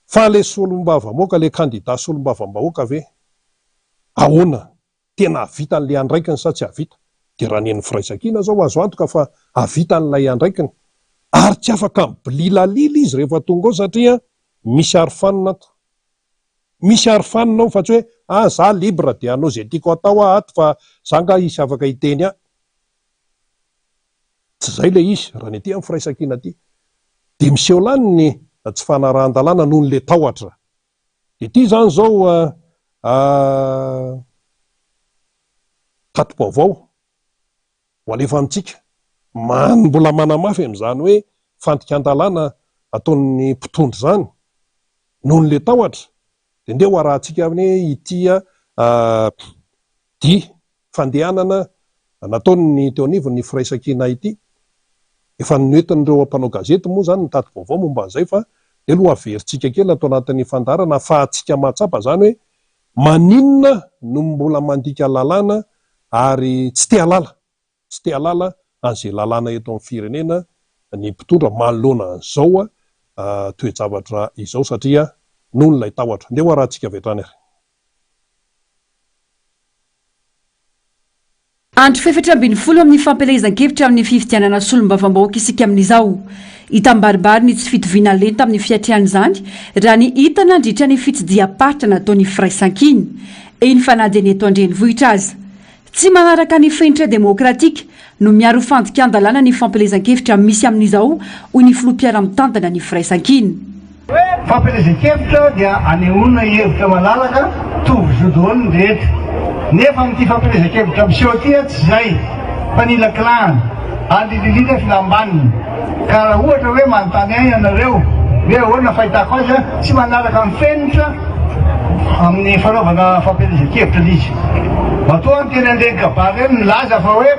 fa le solombavam-bahoaka le candidat solombavam-bahoaka ve ahoana tena havita n'le andraikiny sa tsy havita de raha nen'ny firaisankina zao azo antoka fa havita n'lay andraikiny ary tsy afaka mibililalila izy rehefa tonga ao satria misy arofanina ao fa tsy hoe za libre de anao zay tiako atao ato fa za nga isy afaka hiteny tsy zay le izy raha ny aty amin'ny firaisankina ty de miseho lany ny tsy fanarahan-dalàna noho n'le tahotra de ty zany zao tato-baovao ho alefa amintsika mbola manamafy amin'izany hoe fandikan-dalàna ataon'ny mpitondry zany noho n'le tahotra de ndeha ho arahantsika amin'ny itya fandehanana nataony teo anivon'ny firaisankina ity efa noentin'ireo mpanao gazety moa zany ny tato-baovao momba an'izay fa de loha averintsika kely atao anatin'ny fandarana fahatsika mahatsapa zany hoe maninona no mbola mandika lalàna ary tsy te halala an'izay lalàna eto amin'ny firenena ny mpitondra manoloana an'izao toe-javatra izao satria noho n'lay tahotra ndeha ho arahantsika vetrany ary andro fefatra ambin'ny folo amin'ny fampelezan-kevitra amin'ny fifidianana solombavam-bahoaka isika amin'izao hitambaribary ny tsy fitoviana lenta amin'ny fiatrian'izany raha ny hita nandritra ny fitsidiam-paritra nataony firaisankiny eny fanady ny eto andrenivohitra aza tsy manaraka ny fenitra demokratika no miaro fandikan-dalàna ny fampelezan-kevitra misy amin'izao hoy ny filoham-piara-mitantana ny firaisankiny fampelezan-kevitra dia anehoana hevitra malalaka tovy rehetra nefa amin'ity fampielezan-kevitra miseho ty tsy izay fa nila kilana ary lilina filambaniny ka raha ohatra hoe manontany ahy ianareo hoe ahoana fahitako azy tsy manaraka mifenitra amin'ny fanaovana fampielezan-kevitra lizy matoa ny teny andreny kabary eny milaza fa hoe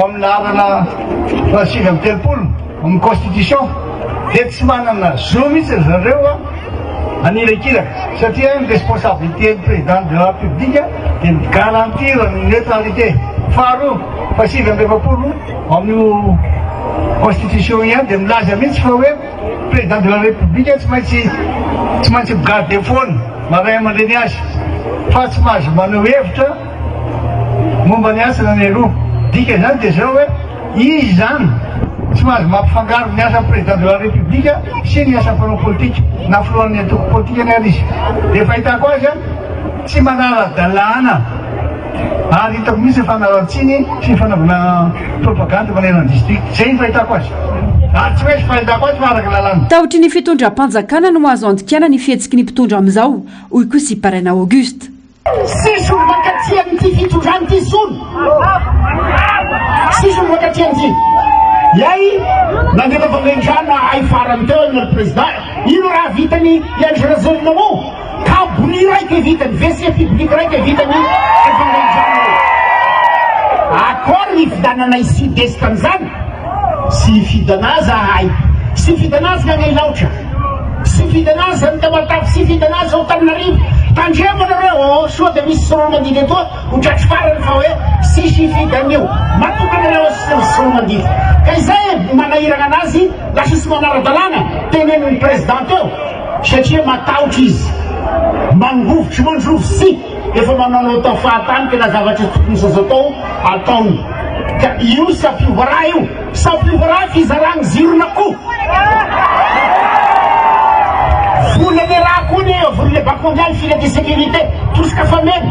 amin'ny laharana 730 amin'ny constitution dia tsy manana zo mihitsy zareo anirakiraka satria ny responsabilité ny président de la république dia garantir ny neutralité faharoa fa 720 amin'io constitution ihany dia milaza mihitsy fa hoe président de la république tsy maintsy migarde foana maray aman-dreny azy fa tsy mahazo maneho hevitra momba ny asana ny aloha dika zany dia zao hoe izy zany tsy mahazo mampifangaro ny asa président de la république sy ny asa mpanao politique na filohan'ny atoko politique any ary izy dia fahitako azy tsy manara-dalàna ary hitako misy fanaratsiny sy fanaovana propagande manena ny district zay ny fahitako azy ary tsy maintsy fahitako azy maharaka lalàna taotry ny fitondram-panjakana no azo andikiana ny fihetsiky ny mpitondra amin'izao hoy koa sy parena auguste sisy olo makaty amin'ity fitondrany ty solo sisy olo makaty amin'ity iay nandefa fangendrana ay farany teo ny président ino raha vitany iangerazolina mo kabony raiky vitany wc public raiky vitany fangendrana akory ny fidanana sud-est am'zany sy fidanaza ay sy fidanazy nanay laotra sy fidanazy ny tamatafy sy fidanazy ao taminarivo tandremanareo soa dia misy soro mandidy atoa hotratry farany fa hoe sisy fidanio matokanareo soro mandidy ka izay manahirana anazy lasa sy manara-dalàna tenen'ny président teo satria matahotra izy mangovotry mandrovo sy efa mananao tao fahatany tena zavatra tokony zazo atao ataony ka io sapiovara io sapiovara fizaragny zirona ko volany raha koa ny volany banque mondiale filet de sécurité tosika fameny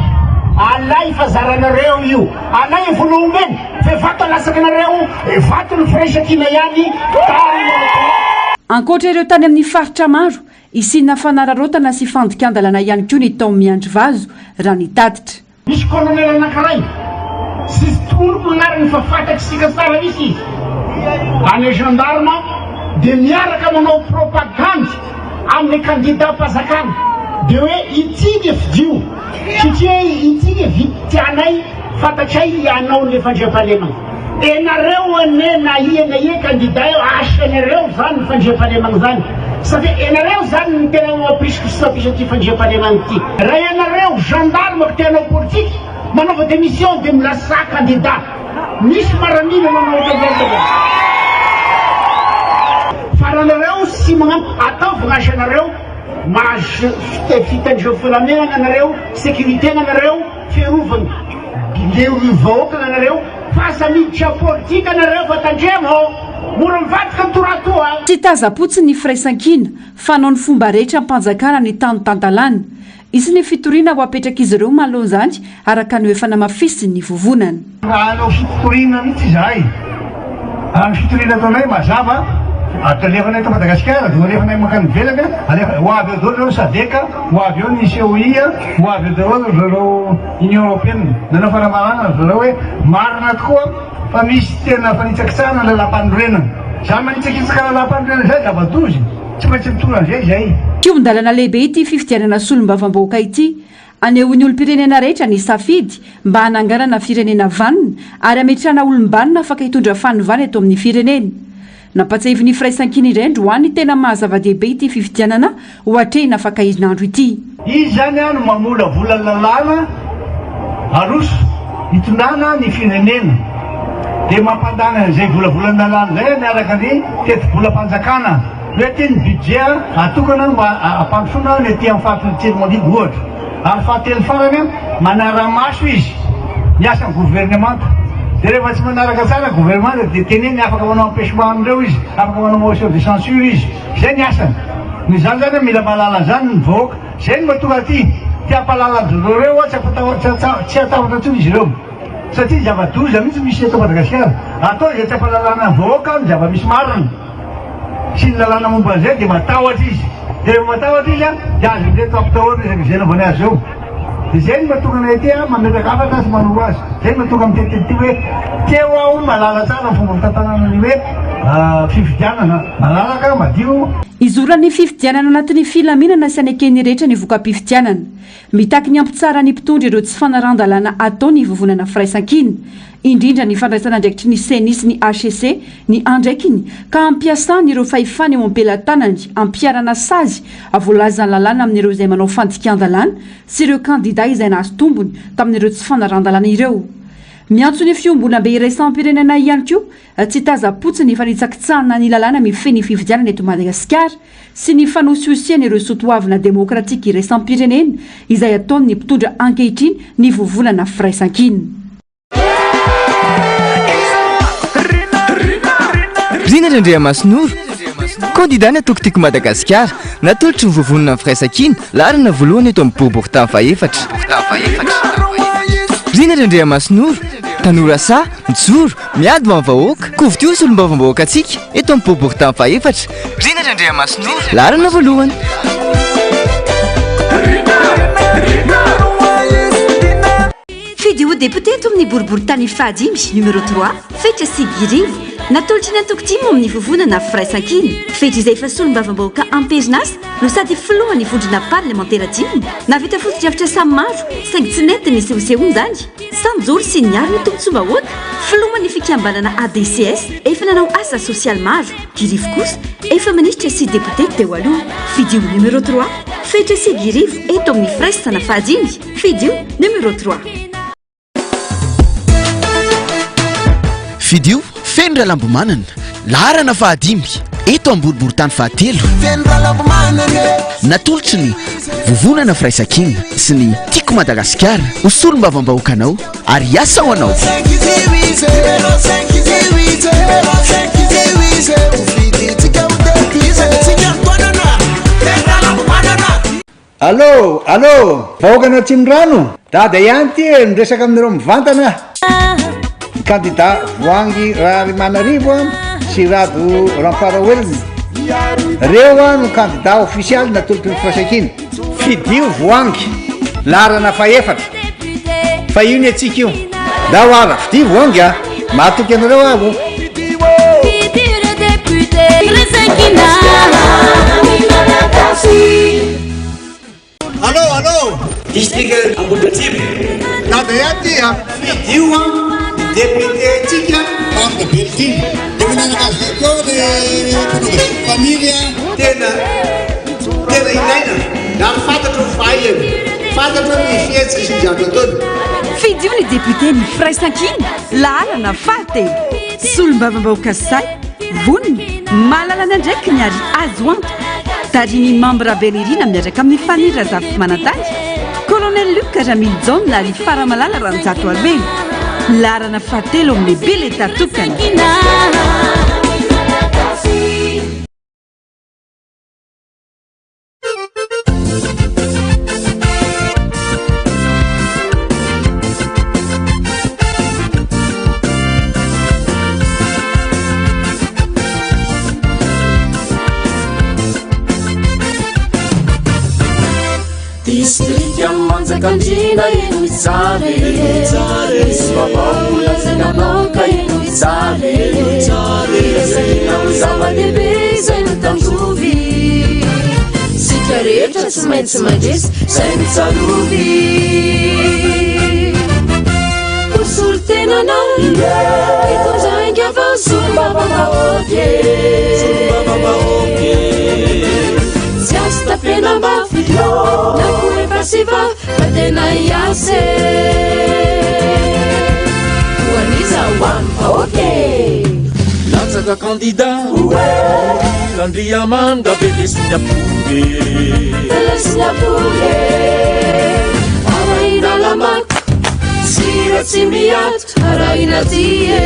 alay fazaranareo io alay volohomeny fe vato alasakanareo vato ny firesakina ihany ankoatra ireo tany amin'ny faritra maro isinna fanararotana sy fandikandalana ihany koa ny tao miandry vazo raha ny tatitra misy colonel anankiray sy toloko magnarany fa fataky sika tsara misy izy any gendarme dia miaraka manao propagande amin'ny candidat mpazakana dia hoe ity dia fidio satria ity dia vitianay fantatray anao ny fandriam-pahalemana enareo ane na iana ie candidat eo asanareo zany ny fandriam-pahalemana zany satria enareo zany ny tena mampisiko sy mampisy ty fandriam-pahalemana ity raha ianareo gendarme ko tenao politique manaova démission dia milasa candidat misy maranina manao faranareo sy magnampy ataovana asanareo mahazo fitandreo-filamegnana anareo sécurité anareo fiarovana le vahoaka anareo fasa miditra politika anareo fa tandremo mora mivadika mitoratoa tsy taza-potsy ny firaisan-kina fanao ny fomba rehetra mpanjakana ny tany tantalana isy ny fitoriana ho apetraka izy ireo malohany zany araka ny efa namafisiny ny vovonana anao fitoriana mihitsy izahay any fitoriana ataonay mazava atalefanay to Madagasikara dia alefanay makany velaka ho avy eo daholo reo sadeka ho avy eo ny COI ho avy eo daholo zareo union européenne nanao fanamarana zareo hoe marina tokoa fa misy tena fanitsakitsahana lalam-panorenana za manitsakitsaka lalam-panorenana zay zava-dozy tsy maintsy mitona an'izay zay kiondalana lehibe ity fifidianana solombavam-bahoaka ity aneho'ny olom-pirenena rehetra ny safidy mba hananganana firenena vanina ary ametrana olom-banina afaka hitondra fanovana eto amin'ny firenena nampatsahivy firaisan-kina indray hoany tena mahazava-dehibe ity fifidianana ho atrehina afaka izinandro ity izy zany no mamola vola lalàna aroso hitondrana ny firenena dia mampandana zay volavolan-lalàna zay miaraka ny teti-bolam-panjakana hoe ty ny budget atokana mba ampandrosoana ny ty amin'ny fahatelo telo-mandidy ohatra ary fahatelo farany manara-maso izy miasa ny gouvernemanta dia rehefa tsy manaraka tsara gouvernemanta dia teneny afaka manao empêchement amindreo izy afaka manao motion de censure izy zay ny asany ny zany zany mila malala zany ny vahoaka zay ny matonga ty tiampalalanjareo reo tsy atahotra tsony izy ireo satria zava-doza mihitsy misy eto Madagasikara atao zay tsy ampalalana ny vahoaka ny zava-misy marina sy ny lalàna momba an'izay dia matahotra izy dia rehefa matahotra izy dia azo ndeto ampitahorina isaky zay naovany azy eo dia zay no mahatonga anay ty mametraka afaka sy manoro azy. Zay no mahatonga amin'ny tetety hoe teo aho malala tsara ny fomba mitantanana ny hoe fifidianana malalaka madio. Izoran'ny fifidianana anatin'ny filaminana sy anekeny rehetra ny voka-pifidianana. Mitaky ny ampy tsara ny mpitondra ireo tsy fanaran-dalàna atao ny vovonana firaisan-kiny, indrindra ny fandraisana andraikitry ny CENIS ny HCC ny andraikiny ka ampiasany ireo fahefany eo ampelatanany ampiarana sazy avoalazany lalàna amin'ireo izay manao fandikan-dalàna sy ireo kandida izay nahazo tombony tamin'ireo tsy fanaran-dalàna ireo. Miantso ny fiombona be iraisam-pirenena ihany koa tsy taza-potsiny fanitsakitsahana ny lalàna mifeny fifidianana eto Madagasikara sy ny fanosiosiana ireo soatoavina demokratika iraisam-pirenena izay ataony mpitondra ankehitriny ny vovonana firaisan-kiny. Rinatra Andriamasinoro, candidat natoko tiako Madagasikara, natolotry ny vovonana ny firaisan-kiny larana voalohany eto amin'ny boriboritany faefatra. Rinatra Andriamasinoro, tanora sa, mijoro, miady vahoaka, kovitio sy olom-bavam-bahoaka atsika eto amin'ny boriboritany faefatra. Rinatra Andriamasinoro, larana voalohany. Fidio député eto amin'ny boriboritany fahadimy numéro 3 fetra Sigirivo natolotry ny antokotimo amin'ny vovonana firaisan-kiny. Fetra izay efa solom-bavam-bahoaka amperinasa no sady filohan'ny vondrona parlementaire dimy navita foto-driavitra samy maro saingy tsy nety ny sehosehoany zany sanjoro sy niary ny tombotsoam-bahoaka. Filohan'ny fikambanana ADCS efa nanao asa sosialy maro. Girivo kosa efa ministra sy député teo aloha. Fidio numéro 3 fetra Sigirivo eto amin'ny firaisana fahadimy. Fidio numéro 3. Fidio fenra lambomanana larana fahadimy eto amboriboritany fahatelo natolotry ny vovonana firaisan-kiny sy ny tiako Madagasikara ho solom-bavam-bahoaka anao ary asa ho anao. Allô, vahoaka anao Tsimorano, dada ihany ty niresaka amin'ireo mivantana. Candidat Voangy Ramanarivo sy Rado Ramparahoelina. Reo no candidat official natolotry ny firaisan-kiny. Fidio Voangy larana faefatra. Fa io ny atsika io. Da ho ara fidio Voangy mahatoky anareo avo. Allô, district Ambohidratsimo. Dada ihany ty fidio député tsika Marc Belville. Dia mananakazy koa le familya tena ilaina na fantatra ny fahaiany, fantatra ny fietsy sy jiaby ataony. Fidio ny député ny firaisan-kiny lalana fahatelo solom-bavam-bahoaka say voniny malalana ndraiky ny ary azo anto tariny membre Belirina miaraka amin'ny fanira Zafy Manantany colonel Luc Ramil John ary faramalala Ranjato Albeny larana fahatelo amin'ny bele tartokana. District Manjakandina eno itsale misy vabaola zinanoka eno itsale zainao zava-dehibe zay no tanjovy sika rehetra tsy maintsy mandresy zay no tsalovy hosolo tenanao itondrainga avao solombavam-bahoaky tsy azo tapenam-bafy na koefasiva fa tena iase hoaniza hoany vahoaky latsaka candidat Andriamanga belesiny apoge belesiny apoge arahina lamako sira tsy miato arahina tie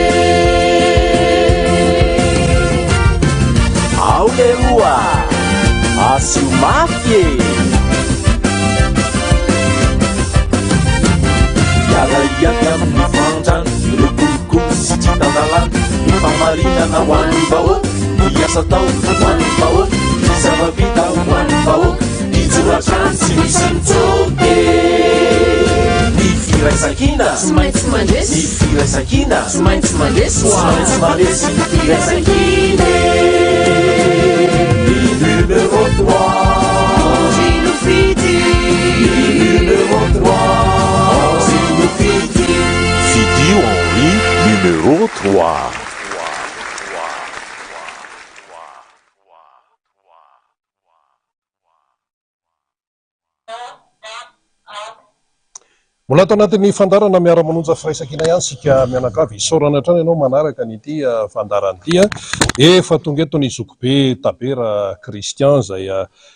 ao leroa asio mafy ialaiaky amin'ny fandrano ireo kolokolo sy tsy tandalana ifamarinana ho an'ny vahoaka niasa tao ho an'ny vahoaka ny zavavita ho an'ny vahoaka ny joratrano sy misy mitsoke firaisan-kina tsy maintsy mandresy ny firaisan-kina tsy maintsy mandresy tsy maintsy mandresy ny firaisan-kina ny numéro 3 Gino Fity numéro 3 Gino Fity Fity Henri numéro 3. Mbola ato anatin'ny fandarana miara-manonja firaisan-kina ihany sika mianakavy isaorana hatrany ianao manaraka n'ity fandarana ity efa tonga eto ny zokobe Tabera Christian zay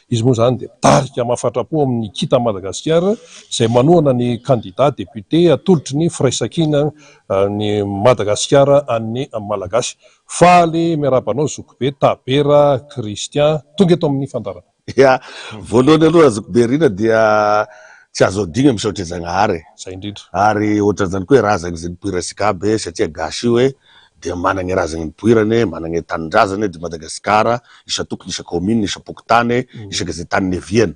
izy moa zany dia tarika mahafatrapo amin'ny kita Madagasikara izay manohana ny candidat député atolotry ny firaisan-kina ny Madagasikara an'ny Malagasy. Faly miarabanao zokobe Tabera Christian, tonga eto amin'ny fandarana. Ya, voalohany aloha zokobe rina dia tsy azo adigna misaotra Zagnahary zay indrindra ary ohatran'izany koa hoe razana izay nipoirasika aby satria gasy io dia manana razana nipoirany manana tanindrazana de Madagasikara isa tokony isa commune isa pokotany isaka izay tany neviana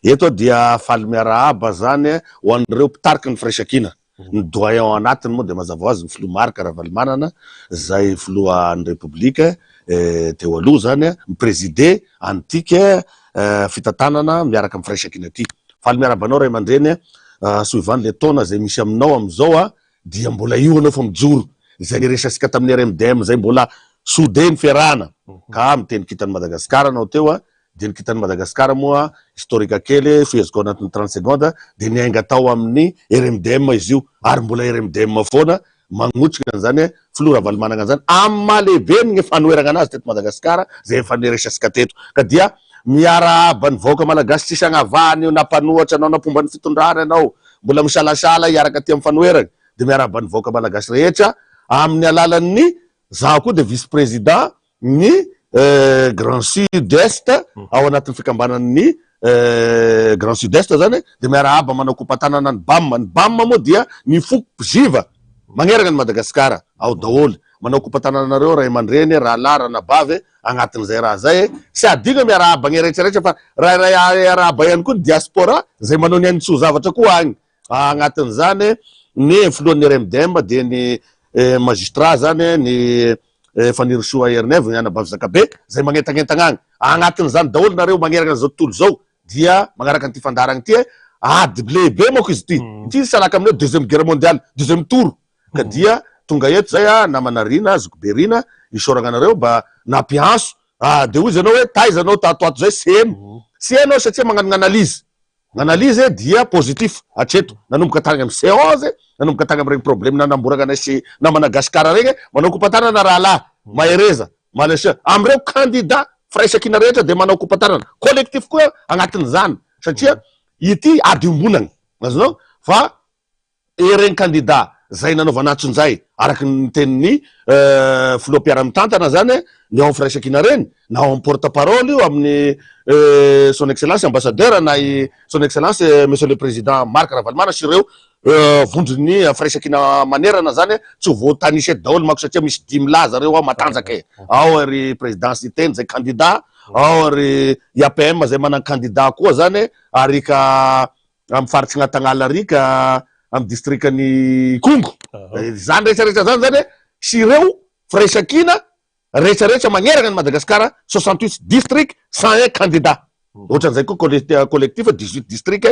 eto dia faly miarahaba zany ho an'ireo mpitarika ny firaisan-kina ny doyen anatiny moa dia mazava ho azy ny filoha Marc Ravalomanana zay filohan'ny Republika teo aloha zany mipréside antika fitantanana miaraka amin'ny firaisan-kina ty. Faly miarabanao ray aman-dreny soivany le taona zay misy aminao amizao dia mbola io anao fa mijoro zay resasika tamin'ny RMDM zay mbola sode ny fiarahana ka miteny kitany Madagasikara anao teo dia ny kitany Madagasikara moa historique kely fiheziko anatin'ny 30 secondes dia niainga tao amin'ny RMDM izy io ary mbola RMDM foana magnotrika an'izany filoha Ravalomanana an'izany amin'ny mahalehibe ny fanoerana anazy teto Madagasikara zay efa niresasika teto ka dia miarahaba ny vahoaka malagasy tsisy agnavahany io nampanohatra anao napomba ny fitondrana anao mbola misalasala iaraka ty amin'ny fanoerana dia miarahaba ny vahoaka malagasy rehetra amin'ny alalan'ny zaho koa dia vice président ny Grand Sud-Est ao anatin'ny fikambanan'ny Grand Sud-Est zany dia miarahaba manao kompatanana ny BAM moa dia ny foko ziva magnerana ny Madagasikara ao daholy manao kompatananareo ray aman-dreny rahalahy ranabavy agnatin'izay raha zay sy adigna miarahaba ny rehetrarehetra fa raha arahaba ihany koa ny diaspora zay manao ny anitso zavatra koa agny agnatin'izany ny filohan'ny RMDM dia ny magistrat zany ny Fanirosoa Erneve ny anabavy Zakabe zay magnetagnetagna agny agnatin'izany daholo nareo magnerana zao tontolo zao dia magnaraka an'ity fandarana ity ady lehibe mako izy ty ity salaka amineo deuxième guerre mondiale deuxième tour ka dia tonga eto zay namana rina zokobe rina isoragna anareo mba nampianso de hoy izy anao hoe taiza anao tatoato zay sy anao satria magnano gn'analyse dia positif hatreto nanomboka tagny amy C11 nanomboka tagny amregny problème nanamboragna anay na Madagasikara regny manao kompatanana rahalahy mahereza malasa amreo candidat firaisan-kina rehetra de manao kompatanana collectif koa agnatin'izany satria ity ady ombonagna azonao fa regny candidat zay nanaovana antsonjay araky ny tenin'ny filoha-piara-mitantana zany ny ao firaisan-kina reny na ao porte parole io amin'ny son excellence ambassadeur na son excellence monsieur le président Marc Ravalomanana sy ireo vondrony firaisan-kina manerana zany tsy voatanisy eto daholo mako satria misy 10 laza reo ao matanjaka ao ry présidence teny zay candidat ao ry IAPM zay manana candidat koa zany ary ka amy faritsy gn'Atagnala rika amy districtny Kongo zany rehetrarehetra zany sy ireo firaisan-kina rehetrarehetra magnerana ny Madagasikara 68 district 101 candidat ohatran'izay koa collectif 18 district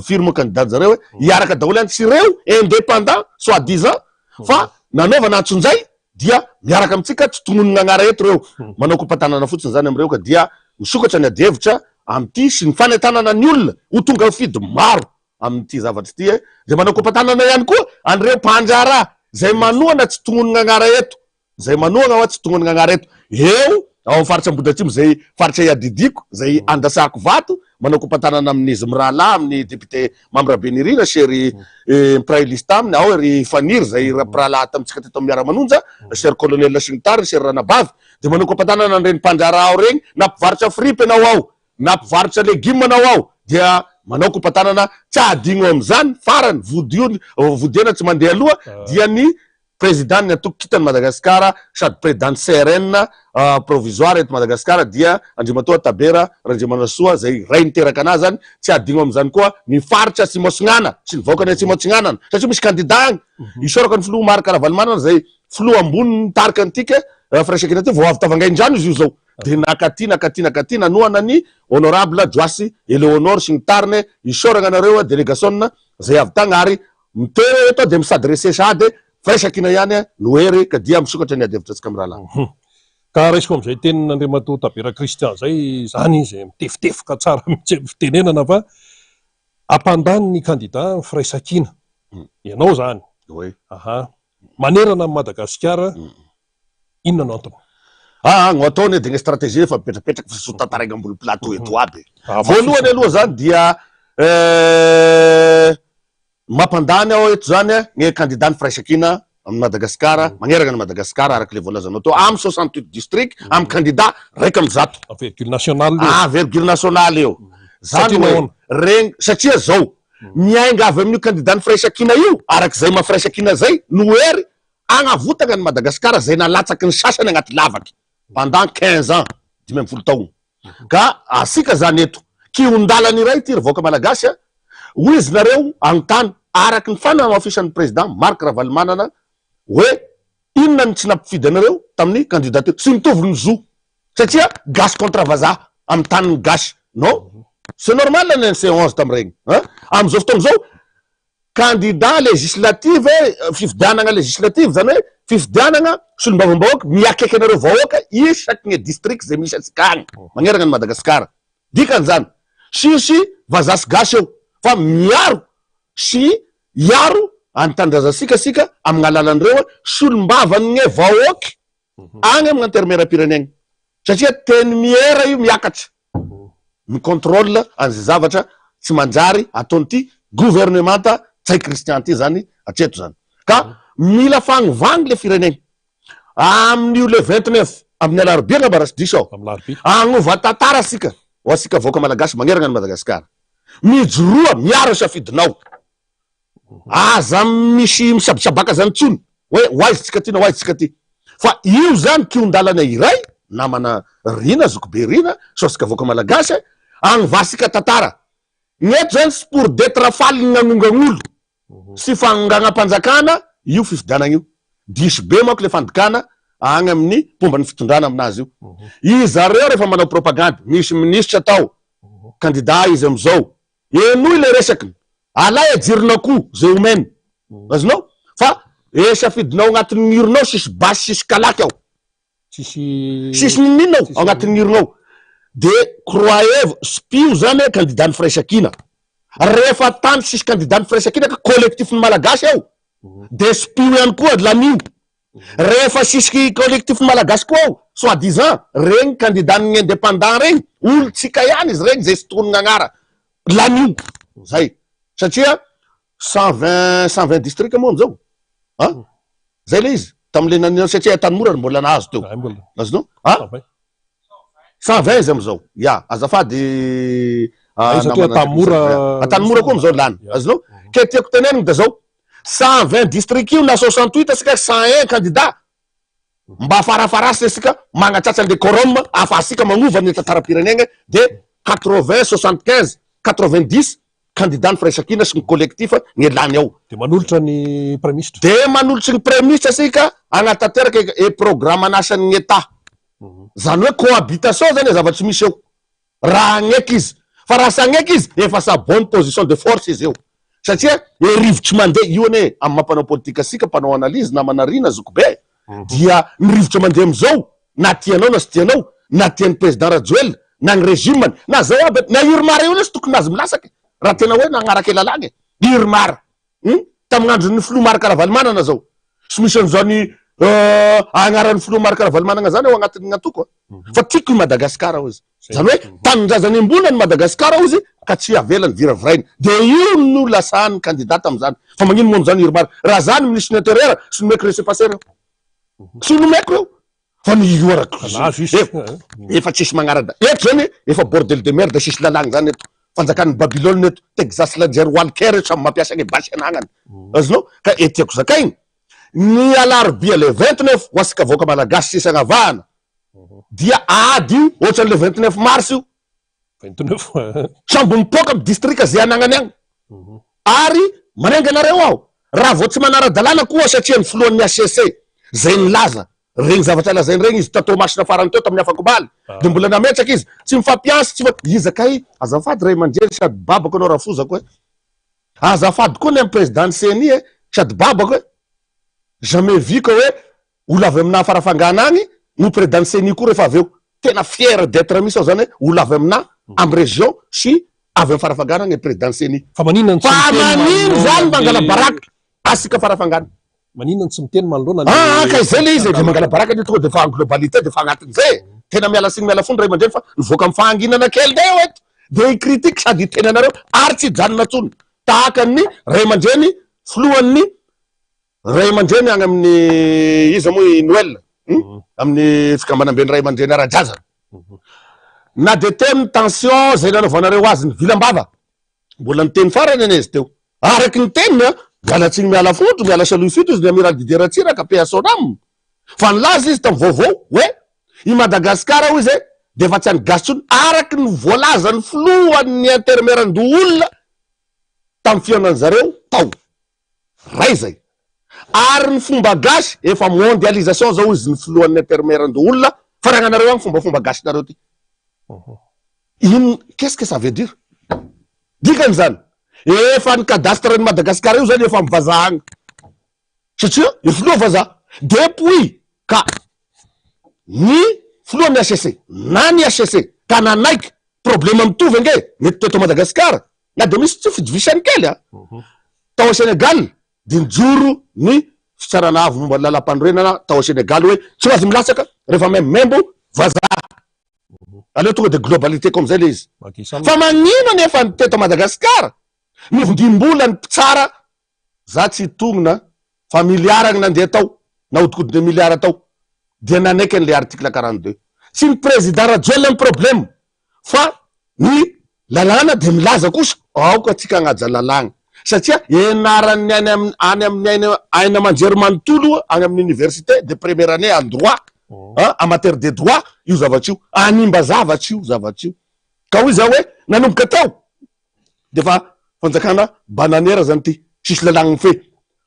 firme candidat zareo iaraka daholo any sy ireo indépendant soit 10 ans fa nanaovana antsonjay dia miaraka amitsika tsy tonony gn'agnara eto reo manao kompatanana fotsiny zany amreo ka dia misokatra ny adievitra amity sy ny fanentanana ny olona ho tonga fidy maro amity zavatra ty de manao kompatanana ihany koa an'ireo mpandrara zay manohana tsy tonony gn'agnara eto zay manohana ao tsy tonony gn'agnara eto eo ao faritra Ambohidratrimo zay faritra iadidiko zay andasako vato manao kompatanana amin'izy mirahalahy amin'ny député Mambra Benirina sy ry prailista aminy ao ry Faniry zay rapirahalahy tamitsika teto miara-manonja ser colonel Singitary ser Ranabavy de manao kompatanana an'ireny mpandrara ao regny nampivarotra fripe anao ao nampivarotra légume anao ao dia manao kompatanana tsy adigno am'izany farany vodiana tsy mandeha aloha dia ny président ny atoko kitany Madagasikara sady président CRN provisoire eto Madagasikara dia Andriamatoa Tabera Randriamanasoa zay ray niteraka anazy zany tsy adigno am'zany koa ny faritra Atsimo-Atsinanana sy ny vahoaka ny Atsimo-Atsinanana satria misy candidat agny isoraka ny filoha Marc Ravalomanana zay filoha ambony nitarika antika Fraisakina ty vao avy tavangain-drano izy io zao de nakaty nanoana ny honorable Joasy Eleonore sy ny tariny isoraka anareo délégation zay avy tagny ary mitery eto de misadresse sady Fraisakina ihany no hery ka dia misokatra ny adevitra amiraha lahy. Ka resiko am'izay tenin'Andriamatoa Tabera Christian zay zany izy mitefitefoka tsara mihitsy fitenenana fa ampandany ny candidat Fraisakina ianao zany manerana amin'ny Madagasikara inona no antony? No ataony de ny stratégie efa mipetrapetraky fa sotataraigny ambony plateau eto aby voalohany aloha zany dia mampandany ao eto zany ny candidat Fraisakina amin'ny Madagasikara magneraka ny Madagasikara araka le voalazanao teo amy 68 district amy candidat raiky amy zato virgule national virgule national eo zany hoe regny satria zao miainga avy amin'io candidat Fraisakina io arak'izay Fraisakina zay no hery agnavotaka ny Madagasikara zay nalatsaky ny sasany agnaty lavaky pendant 15 ans 12 taogno ka asika zany eto kiondalany iray ty revoaka malagasy hoy izy nareo agnontany araky ny fanamafisan'ny président Marc Ravalomanana hoe inona ny tsy nampifidy anareo tamin'ny candidature sy mitovy ny zo satria gasy contre vazaha amy taniny gasy non c'est normal la NC 11 tamiregny am'izao fotoana zao candidat législative fifidianana législative zany hoe fifidianana solombavambahoaka miakaiky anareo vahoaka isaky ny district zay misy atsika agny magnerana ny Madagasikara dikan'izany sisy vazasy gasy eo fa miaro sy iaro antanindrazasika amin'ny alalan'ireo solombavany vahoaky agny amin'ny interméra-pirenegny satria teny miera io miakatra micontrôle an'izay zavatra tsy manjary ataonyty gouvernementa tsay Christian ty zany atreto zany ka mila fagnivangy le firenegny amin'io le 29 amin'ny alarobia ngamba rasy diso agnova tantara asika ho asika vahoaka malagasy magnerana ny Madagasikara mijoroa miaro safidinao aza misy misabisabaka zany tsony hoe hoaizy ty na hoaizy ty fa io zany kiondalana iray namana rina zokobe rina so asika vahoaka malagasy agnivasika tantara neto zany sy pour d'être faly nanongagn'olo sy fanganam-panjakana io fifidianana io diso be manko le fandikana agny amin'ny pombany fitondrana aminazy io izareo rehefa manao propagande misy ministre tao candidat izy amizao enoy le resakiny alay ajirinao zay omeny azonao fa safidinao agnatin'ny ironao sisy basy sisy kalaky ao sisy ninao agnatin'ny ironao de croyez spio zany candidat ny Fraisakina rehefa tany sisy candidat ny Fraisakina ka collectif ny malagasy ao de spio ihany koa lanio rehefa sisy collectif ny malagasy koa ao soi-disant regny candidat ny indépendant regny olo tsika ihany izy regny zay sy tokon'ny agnara lanio zay satria 120 district moa amizao zay le izy tamile nanio satria Tanimora mbola nahazo teo azonao 120 izy amizao azafady Tanimora koa amizao lany azonao ke tiako teneniny da zao 120 district io na 68 asika 101 candidat mba farafarasy asika magnatsatsa decorum afa asika magnova ny tantara-pirenegna de 80 75 90 candidat ny Fraisakina sy ny collectif ny lany ao de manolotra ny préministre ny préministre asika agnatanteraka programme anasan'ny état zany hoe cohabitation zany zavatsy misy eo raha agneky izy fa raha sy agneky izy efa sa bonne position de force izy eo satria rivotry mandeha io ane amy mampanao politika asika mpanao analyse na manarina zokobe dia ny rivotry mandeha amizao na tianao na sy tianao na tian'ny président Rajoelina na ny régime na zao aby na Irmara io lesy tokony azy milasaky raha tena hoe nagnaraky lalagny Irmara tamin'andro ny filoha Marc Ravalomanana zao sy misy an'izao ny agnaran'ny filoha Marc Ravalomanana zany ao agnatin'ny atoko fa tiako Madagasikara ao izy zany hoe tanindrazany ambonany Madagasikara ao izy ka tsy avelany viravirainy de io no lasahany candidat amizany fa magnino moa amizany Irmara raha zany ministre intérieur sy nomeko laissez-passer sy nomeko eo fa niorak efa tsisy magnarada eto zany efa bordel de merde sisy lalagny zany eto fanjakan'ny Babylone eto Texas Ranger Walker eto samy mampiasa ny basy anagnany azonao ka etiako zakaigny ny alarobia le 29 ho asika voaka malagasy sisagna dia ady io ohatran'le 29 mars io 29 sambo mipoka amy distrika zay anagnany agny ary manengy anareo aho raha vao tsy manara-dalàna koa satria ny filohan'ny ACC zay nilaza regny zavatra lazainy regny izy tatao masina farany teo tamin'ny afakobaly de mbola nametraky izy tsy mifampiasy tsy izakay azafady ray aman-dreny sady babako anao rafozako azafady koa ny amy président CNI sady babako jamais vu que hoe olo avy amina farafangana agny no président CNI koa rehefa aveo tena fier d'être misy ao zany hoe olo avy amina amy région sy avy amy farafangana agny président CNI fa maninona zany mangala baraka asika farafangana maninona tsy miteny manoloana kay zay le izy de mangala baraka ny tonga de fa globalité de fa agnatin'izay tena miala siny miala fony ray aman-dreny fa nivoaka amy fahanginana kely de eto de critique sady teny anareo ary tsy janona tsony tahaka ny ray aman-dreny filohan'ny ray aman-dreny agny amin'ny izy moa Noël amin'ny fikambanam-beny ray aman-dreny ara-draza na de teny tension zay nanaovanareo azy ny vilam-bava mbola niteny farany ane izy teo araky ny teniny mialatsiny miala fotro miala saloy fito izy ny amiral Didier Ratsiraka paix à son âme fa nilaza izy tamy vaovao hoe i Madagasikara hoy zay de efa tsy any gasy tsony araky ny voalaza ny filohan'ny intermeran'do olona tamy fiainany zareo tao ray zay ary ny fomba gasy efa mondialisation zao izy ny filohan'ny intermeran'do olona fa ragnanareo agny fomba gasy nareo ty ino qu'est-ce que ça veut dire dikany zany efa ny cadastre ny Madagasikara io zany efa mivazaha agny satria i filoha vazaha depuis ka ny filohan'ny ACC na ny ACC ka nanaiky problème mitovy ange mety teto Madagasikara na de misy tsy fidivisany kely tao Sénégal de nijoro ny fitsarana avy momba lalam-panorenana tao Sénégal hoe tsy mazy milatsaka rehefa membo vazaha aleo tonga de globalité comme zay le izy fa magnino nefa ny teto Madagasikara ny vindimbola ny mpitsara za tsy tonona fa miliara gny nandeha tao na hodikodiny miliara tao dia nanaiky an'le article 42 tsy ny président Rajoelina ny problème fa ny lalàna de milaza kosa aoka tsika agnaja lalàgna satria enarany any amin'ny aina manjery manontolo any amin'ny université de première année en droit en matière de droit io zavatry io animba zavatry io ka hoy za hoe nanomboka tao de fa fanjakana bananiera zany ty sisy lalàgny fe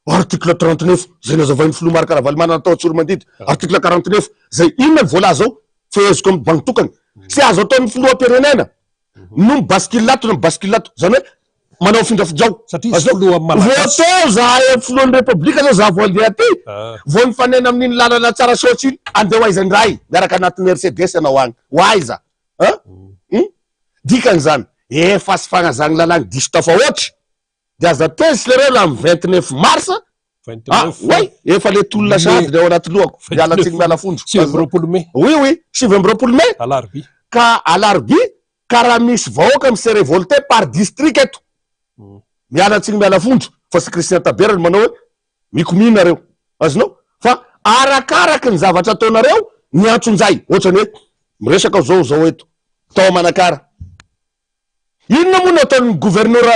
article 39 zay nazavainy filoha maro karavalomana natao tsoro mandidy article 49 zay inona ny voalaza ao feheziko amy banitokany sy azo ataon'ny filoha perenena no mibaskilato na mibaskilato zany hoe manao findrafidrao voatao za filohan'ny republika zao za voalia ty vo ny fanena amin'iny lalana tsara sotsy iny andeha hoaizany ray miaraka anaty Mercedes anao agny hoaiza dikany zany efa sy fagnazany lalàgny diso tafahoatry de aza tesy le reo la amy 29 mars way efa le tolona sady le ao anaty lohako mialatsiny miala fondro 7 mai oui 7 mai alarobia ka alarobia ka raha misy vahoaka mise révolté par district eto mialatsiny miala fondro fa sy Christian Taberany manao hoe mikomina azonao fa arakaraky ny zavatra ataonareo ny antsonjay ohatrany hoe miresaka zao eto tao Manakara inona moa no ataon'ny gouverneur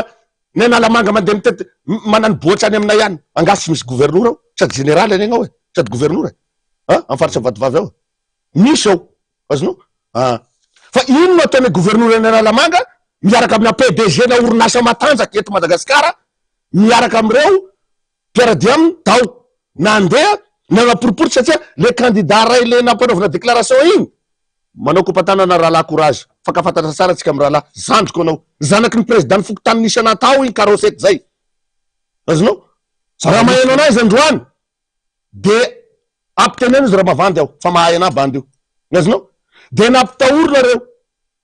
ny analamanga mandeha mitety manany boatra any aminay ihany angasy tsy misy gouverneur ao sady général any agnao sady gouverneur amy faritra vatovavy ao misy ao azonao fa ino no ataon'ny gouverneur ny analamanga miaraka amina PDG na orinasa matanjaky eto Madagasikara miaraka amreo mpiarady aminy tao nandeha nanaporoporotsy satria le candidat ray le nampanaovana déclaration igny manao kompatanana rahalahy courage fakafantatra tsara tsika amy rahalahy zandriko anao zanaky ny président fokotany nisana tao igny karosety zay azonao raha maheno anazy androany de ampiteneno izy raha mavandy aho fa mahay ana bandy io azonao de nampitaorona reo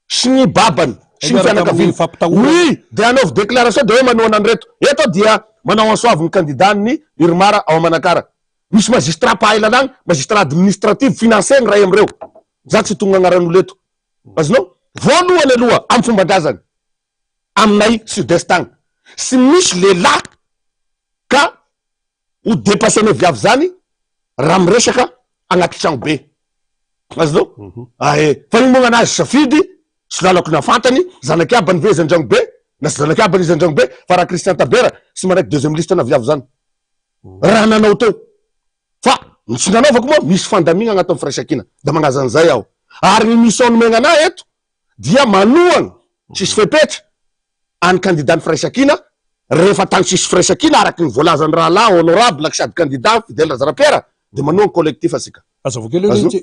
sy ny babany sy ny fianakaviany oui de anaovy déclaration de hoe manoana any reto eto dia manao ansoavy ny candidat ny Irmara ao Manakara misy magistrat pahay lalàgny magistrat administrative financier ny ray amreo za tsy tonga agnaran'olo eto azonao voalohany aloha amy fombandrazany aminay sud-est agny sy misy lehilahy ka ho dépassene viavy zany raha miresaka agnaty tragno be azonao fa igny moa gn'anazy safidy sy lalako nafantany zanaky abany ve izy andragno be na sy zanaky abany izy andragno be fa raha Christian Tabera sy maraiky deuxième liste na viavy zany raha nanao teo ny tsy nanaovako moa misy fandamigna agnatin'ny firaisakina da magnazan'izay aho ary ny mission megnana eto dia manohana tsisy fepetra any candidat ny firaisakina rehefa tany tsisy firaisakina araky ny voalazany rahalahy honorable sady candidat Fidèle Razarapiera de manohana collectif asika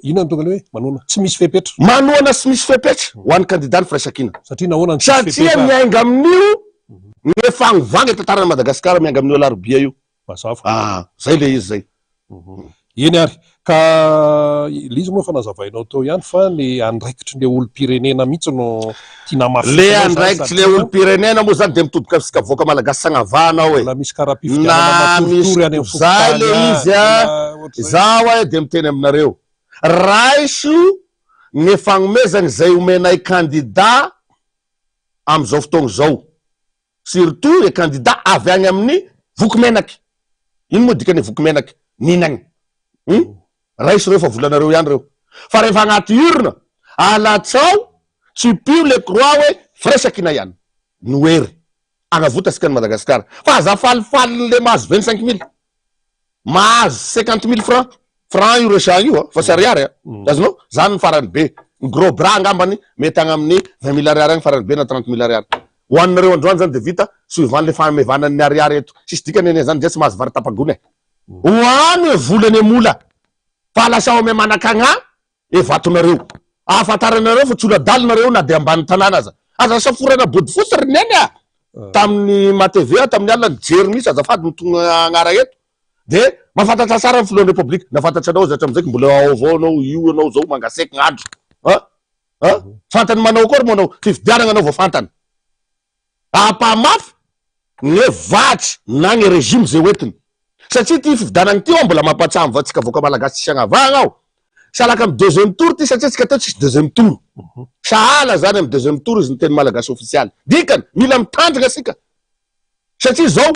inona tongany hoe manohana tsy misy fepetra manohana tsy misy fepetra ho an'ny candidat ny firaisakina satria miainga amin'io ny fagnovagna tantarany Madagasikara miainga amin'io alarobia io zay le izy zay eny ary ka lizy moa fa nazavainao tao ihany fa ny andraikitry le olo-pirenena mihitsy no tina mafy le andraikitry le olo-pirenena moa zany de mitodika fisika voaka malagasy sagnavanao e misy karaha zay le izy zaho de miteny aminareo raiso ny fagnomezany zay omenay candidat am'izao fotoagna zao surtout le candidat avy agny amin'ny voky menaky ino moa dikany voky menaky ninagny raiso reo fa volanareo ihany reo fa rehefa agnaty urna alatsao tsy pio le croix hoe firaisakina ihany noery agnavotasika ny Madagasikara fa aza falifaly le mahazo 25 000 mahazo 50 000 franc io resagny io fa sy ariary azonao zany ny farany be ny gros bras angambany mety agny amin'ny 20 000 ariary agny farany be na 30 000 ariary hoaninareo androany zany de vita suivant le famevanan'ny ariary eto sisy dikany ene zany de tsy mahazo vary tapagony hoany e volany e mola fa lasa ame manakagna e vatonareo afantaranareo fa tsy ola dalinareo na de ambany tanàna aza saforana body fotsy rineny tamin'ny matv tamin'ny alina nijery misy azafady mitonga agnara eto de mafantatra tsara ny filohan'ny republique nafantatra anao zatra amizay mbola ao avao anao io anao zao mangaseky gn'andro fantany manao akory moa anao fividianana anao voafantany apamafy ny vatry na ny régime zay hoetiny satria ty fividanagny ty mbola mampatsamy va tsika voaka malagasy tsisy agnavagna ao salaka amy deuxième tour ty satria tsika teo tsisy deuxième tour sahala zany amy deuxième tour izy ny teny malagasy officialy dikany mila mitandrina asika satria zao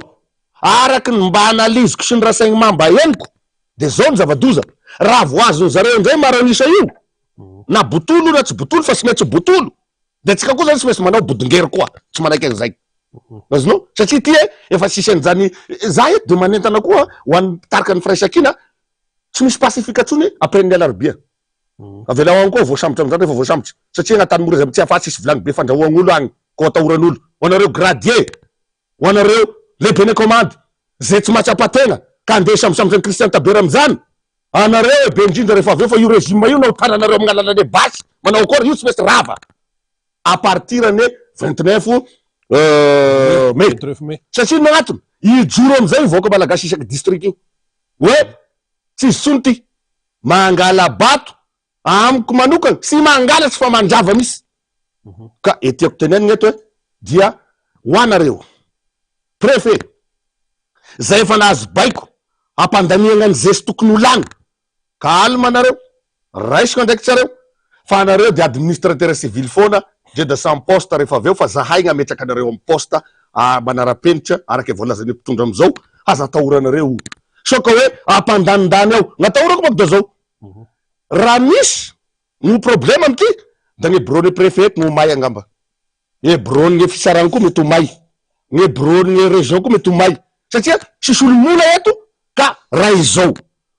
araky ny mba analiziko sy ny rasaigny mamba eniko de zao ny zavadoza raha voazony zareo ndray maranisa io na botolo na tsy botolo fa sy maintsy botolo de tsika koa zany tsy maintsy manao bodingery koa tsy manaiky an'izay azonao satria ty efa sisy an'izany za eto de manentana koa ho an'ny pitarika ny firaisakina tsy misy pasifika tsony après ny alarobia avela ho agny koa voasambotry am'zany rehefa voasambotry satria agnatany mora zay tsy afatsy sisy vilany be fandrahoagn'olo agny ko atahoran'olo ho anareo gradier ho anareo lebene commande zay tsy mahatsapatena ka andeha sambosambotra ny Christian Taber am'zany anareo e be indrindra rehefa aveo fa io régime io nahotananareo amin'ny alalane basy manao akory io tsy maintsy rava à partir ane 29 mai satria no agnatiny ijoro amizay voaka malagasy isaky district io hoe tsisy tsony ty mangala bato amiko manokana sy mangala tsy fa mandrava misy ka etiako teneniny eto hoe dia ho anareo préfet zay efa nahazo baiko ampandamiagna ny zesy tokony ho lany ka alma anareo raisiko andraiky tsareo fa anareo de administrateur civil foana de de sans poste rehefa aveo fa zahay gnametraky anareo amy poste manara-penitra araky voalazany mpitondra amizao aza atahoranareo so ka hoe ampandanindany ao gnatahorako manko da zao raha misy no problème amty da ny brony préfet no may angamba e brony fisarany koa mety ho may ny brony région koa mety ho may satria sisy olo mola eto ka raha izao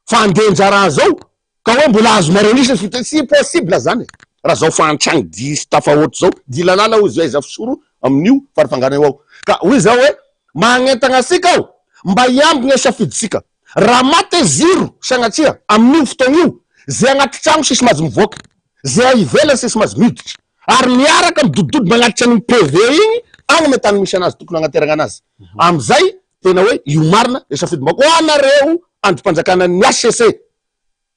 fandenjara zao ka hoe mbola azo maranisa sy possible zany raha zao fantragny di sy tafahoatry zao di lalala ho izy hoe zafisoro amin'io farifangana eo ao ka hoy zao hoe magnentagna asika ao mba iambigny asafiditsika raha maty ziro sagnatria amin'io fotoagna io zay agnaty tragno sisy mahazo mivoaka zay ivela sisy mahazo miditra ary miaraka midodidody magnatitra ny PV igny agny me tany misy anazy tokony agnateragna anazy amizay tena hoe io marina esafidy mako anareo androm-panjakana ny HCC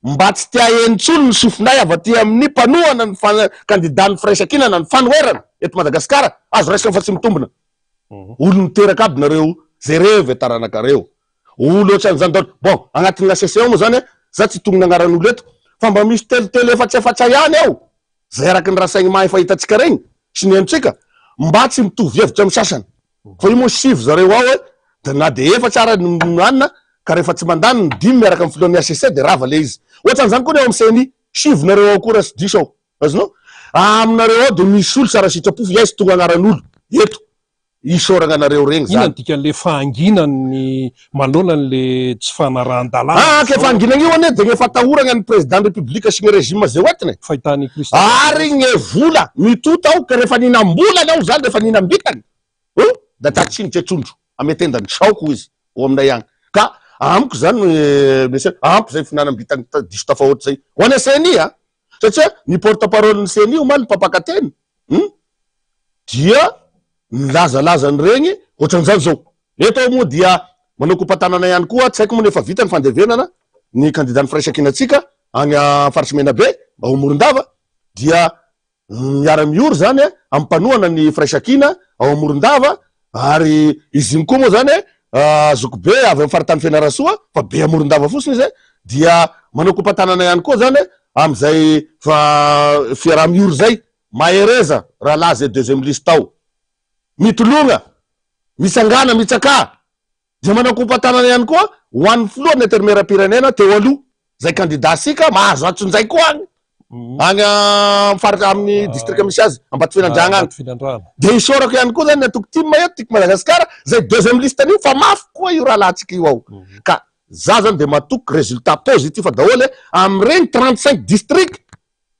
mba tsy tia enitsolo ny sofinay avy aty amin'ny mpanohana ny candidat ny firaisakina na ny fanoherana eto Madagasikara azo raisina fa tsy mitombona olo miteraka aby nareo zay revy taranakareo olo ohatran'izany daholo bon agnatin'ny HCC ao moa zany za tsy tongony agnaran'olo eto fa mba misy telitely efatsa ihany ao zay araky ny rasaigny mahay fa hitatsika regny sy ny haintsika mba tsy mitovy hevitra amy sasany fa io moa sivy zareo ao de na de efatsa ara anina ka rehefa tsy mandany ny dimy miaraka amy filohan'ny HCC de rava le izy ohatran'izany koa ny ao amy seny sivinareo ao koa raha sy diso ao azonao aminareo ao de misy olo sara sitrapofo iay sy tonga agnaran'olo eto isoragna anareo regny Inona zany. dikan'le fahanginany manoloan'le tsy fanaran-dalàna. Ke fahanginana io ane de gny fatahoragna ny président république sy gny régime zay oetiny. Fahitany Christian. Ary gny vola mitota ao ka rehefa ninam-bolany ao zany rehefa ninam-bitany. Da tatsiny tretsondro ametendany saoko izy ao aminay agny. Ka amiko zany monsieur ampy zay finanam-bitany diso tafahoatra zay. Ho any CNI satria ny porte-parole ny CNI omaly mpapakateny. Dia nilazalazany regny ohatran'izany zao. Eto moa dia manao kompatanana ihany koa, tsy haiko moa efa vita ny fandevenana ny candidat ny firaisan-kinatsika agny faritsy Menabe ao Morondava, dia miara-miory zany ampanohana ny firaisan-kina ao Morondava, ary izy igny koa moa zany zoko be avy amin'ny faritany Fianarantsoa fa be a Morondava fotsiny izy dia manao kompatanana ihany koa zany am'izay fiaraha-miory zay mahereza rahalahy zay deuxième liste ao mitolonga misangana mitsaka, dia manao kompatanana ihany koa ho an'ny filohan'ny intermaire-pirenena teo aloha zay candidat sika mahazo atson'izay koa agny faritra amin'ny district misy azy Ambatofinandragna agny. De isorako ihany koa zany atoko team eto tiky Madagasikara zay deuxième liste an'io fa mafy koa io rahalahtsika io ao. Ka za zany de matoky résultat positif daholo am'regny 35 district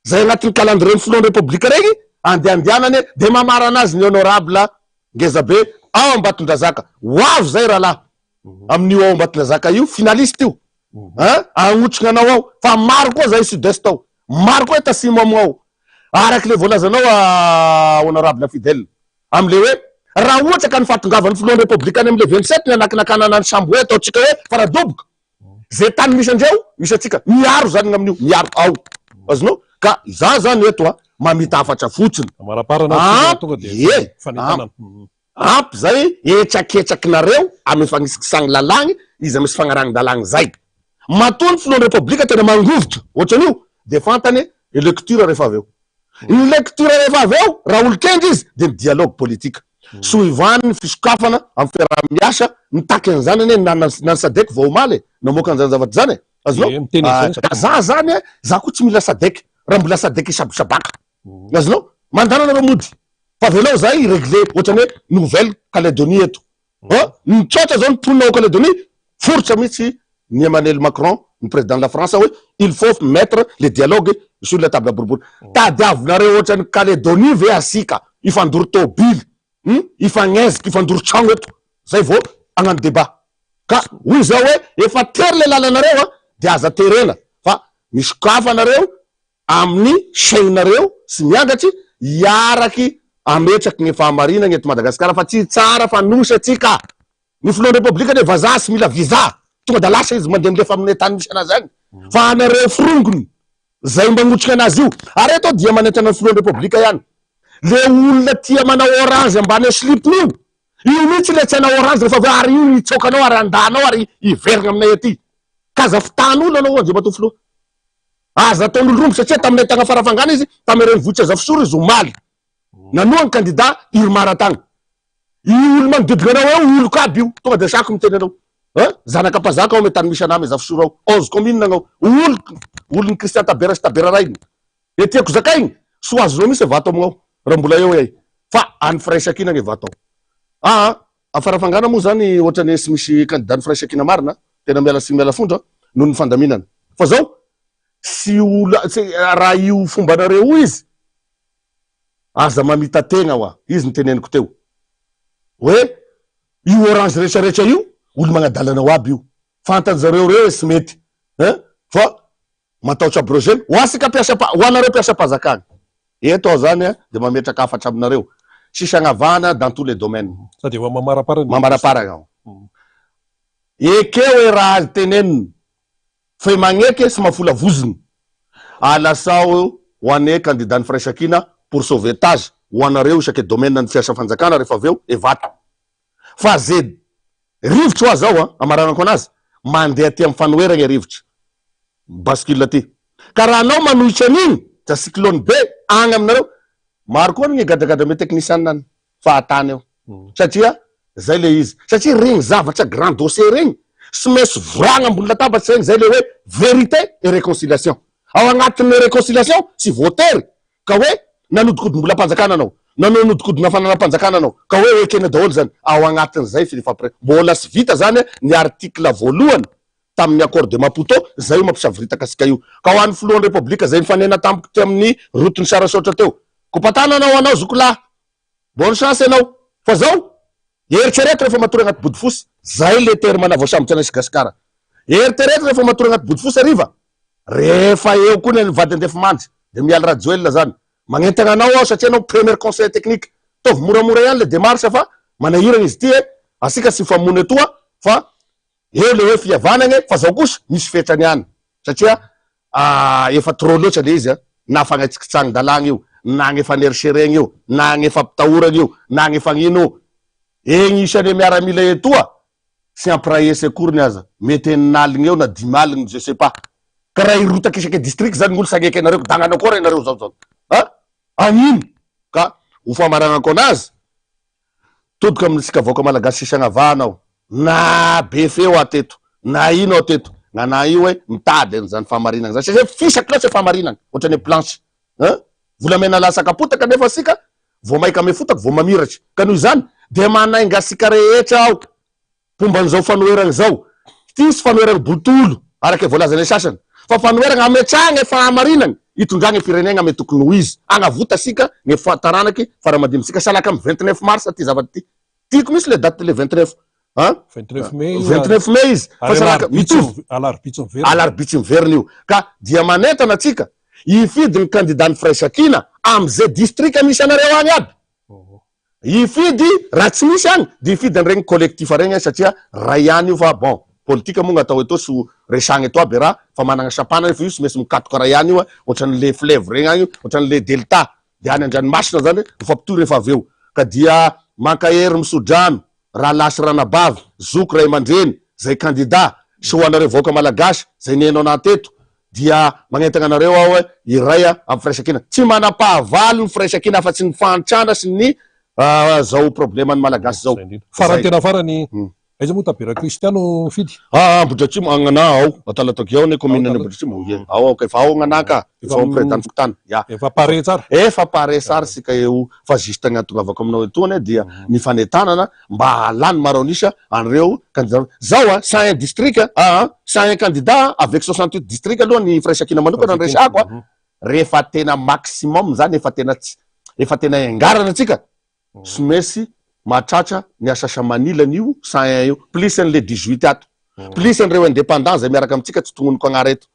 zay agnatin'ny calendrier filohan'ny république regny andehandehanany de mamarana azy ny honorable Ngezabe ao Ambatondrazaka. Hoavy zay rahalahy amin'io ao Ambatondrazaka io finaliste io. Agnotrika anao ao fa maro koa zay sud-est ao, maro koa Tasimo amo ao, araky le voalazanao honorable Fidèle am'le hoe raha ohatra ka ny fahatongavan'ny filohan'ny républicaine am'le 27 ny anakinanana ny sambo atao tsika hoe faradoboka zay tany misy andreo misy atsika miaro zany amin'io miaro ao azonao. Ka za zany eto mamita afatra fotsiny ampy zay etsaketrakinareo amy fagnisikisagny lalagny izy misy fagnaragny-dalagny zay matony filohan'ny république tena mangovotra ohatran'io de fantany lecture rehefa avy eo. Ny lecture rehefa avy eo raha olo-kendry izy de ny dialogue politique soivany ny fisokafana amy fiaraha-miasa nitaky an'izany ane nany sadeky vao omaly namoaka an'izany zavatry zany azonao. Za zany za koa tsy mila sadeky raha mbola sadeky isabosabaka azonao mandananareo mody fa velao zay réglé ohatrany hoe Nouvelle Calédonie eto mitsotra zao ny ponina ao Calédonie foritra mihitsy ny Emmanuel Macron ny président de la France hoe il faut mettre le dialogue sur la table boribory. Tadiavinareo ohatrany Calédonie ve asika ifandoro tôbily ifagneziky ifandoro tragno eto zay vao agnano débat. Ka hoy zao hoe efa tery le lalanareo de aza terena fa misy kafanareo amin'ny sainareo sy miangatry iaraky ametraky ny fahamarinagny eto Madagasikara fa tsy tsara fa nosy atsika. Ny filohan'ny république de vaza sy mila visa tonga da lasa izy mandeha milefa amin'ny tany misy anazy agny fa anareo frongony zay magnotriky anazy io. Ary eto dia manentrana ny filohan'ny république ihany le olona tia manao orange ambany slipn'io io mihitsy le tsena orange rehefa avy ary io itsokanao ary andanao ary iverigna aminay aty kaza fitan'olo anao andre mato filoha aza ataon'olo rombo satria taminay tagna farafangana izy tamireny vohitra zavosoro izy omaly nanoa ny candidat Irmara tagny io olo magnodidina anao eo olo kaby io tonga de sako miteny anao zanak'ampazaka ao ame tany misy anamy zavosoro ao 11 commune anao olo ny Christian Tabera sy Tabera rainy etiako zakaigny soazonao misy vato aminao raha mbola eo fa any firaisan-kina gny vato ao afarafangana moa zany ohatrany sy misy candidat ny firaisan-kina marina tena miala sy miala fondra noho ny fandaminana fa zao sy olo raha io fombanareo izy aza mamita tegna izy ny teneniko teo hoe io orange rehetrarehetra io olo magnadalana ao aby io fantany zareo reo sy mety fa matahotra brogeny ho asika ho anareo mpiasa-pazakany eto zany de mametraka afatra aminareo sisy agnavana dans tous les domaines sady mamaraparana ekeo e raha teneniny fe magneky sy mafolavoziny alasao ho ane candidat ny firaisan-kina pour sauvetage ho anareo isaky domaine ny fiasa fanjakana rehefa aveo evato fa ze rivotry ho azao amaranako anazy mandeha ty amy fanoeragny rivotry bascule ty ka raha anao manohitra an'igny da cyclone be agny aminareo maro koa ny gadragadra me technicien any fahatany eo satria zay le izy satria regny zavatra grand dossier regny sy mainsy voragna ambony latabatsy regny zay le hoe vérité et réconciliation ao agnatin'ny réconciliation sy votery ka hoe nanodikodimbola mpanjakana anao nanao nodikodina fananam-panjakana anao ka hoe ekena daholo zany ao agnatin'izay mbola sy vita zany ny artikla voalohany tamin'ny accord de Maputo zay mampisaviritaka asika io ka ho an'ny filohan'ny repoblika zay nifanena tampoka ty amin'ny rotony Sarasotra teo kopatana anao zokolahy bonne chance anao fa zao eritreretra rehefa matory agnaty Bodifosy zay le terme navoasambotsy anay Madagasikara eritreretra rehefa matory agnaty Bodifosy ariva rehefa eo koa ny vady andefimandry de miala rajoel zany magnentana anao aho satria anao premier conseil technique tovy moramora ihany le démarche fa manahirana izy ty asika sy famony etoa fa eo le hoe fihavanagny fa zao kosa misy fetrany ihany satria efa trop loatra le izy na fagnatsikitsagny dalagna io na gny fanerseregny io na gny fampitahoragny io na gny fagnino egny isany miaramila etoa sy employé secours-ny aza mety enin'aligny eo na 10 aligny je sais pas ka raha irotaka isaky district zany gn'olo sagneky anareo dagnano koa raha inareo zao agnino ka ho famaragnako anazy todika amintsika vaoaka malagasy isagnavahanao na be feo ateto na ino ateto gn'anahy io hoe mitady an'izany famarinagna zany satria fisaky loatsy famarinagna ohatrany hoe planche volamena lasaka potaka nefa asika vo maika ame fotaka vo mamiratry ka noho izany de manainga asika rehetra ao fomban'izao fanoeragna zao tisy fanoeragna botolo araky voalazany sasany fa fanoeragna ametragna fahamarinagna itondragna firenegna ame tokony ho izy agnavota asika ny taranaky faramadimitsika salaka amy 29 mars ty zavaty ty tiako misy le date le 29 29 mai izy fa salaka mitovy alarbitsy miverina io ka dia manentana atsika ifidy ny candidat ny Fraisakina am'izay district misy anareo agny aby ifidy raha tsy misy agny de ifidy an'iregny collectif regny satria ray ihany io fa bon politika moa gnatao eto sy resagny eto aby raha fa managna sapana fa io sy mesy mikatoka raha ihany io ohatran'le fleuve regny agny ohatran'le delta de any andranomasina zany mifampitohy rehefa aveo ka dia mankahery misodrano raha lasy ranabavy zoky ray aman-dreny zay candidat sy ho anareo vaoaka malagasy zay nihainao nateto dia magnentagna anareo aho hoe iraya amy Fraisakina tsy manam-pahavalo ny Fraisakina fa tsy ny fantrana sy ny zao problème ny malagasy zao farantena farany aiza moa tabera Kristiano fidy Ambodratrimo agnana ao atalatako ao ny commune ny Ambodratrimo ao efa ao agnanaka efa ao président fokotany efa pare tsara efa pare tsara sika eo fa juste agnatongavako aminao etoany dia ny fanetanana mba halany maronisa an'ireo candidat zao ça un district ça un candidat avec 68 district aloha ny Fraisakina manokana ny resako rehefa tena maximum zany efa tena engarana atsika sy mesy mahatratra ny asasa manilany io 101 io plus an'le 18 ato plus an'ireo indépendant zay miaraka amitsika tsy tongonoko agnareto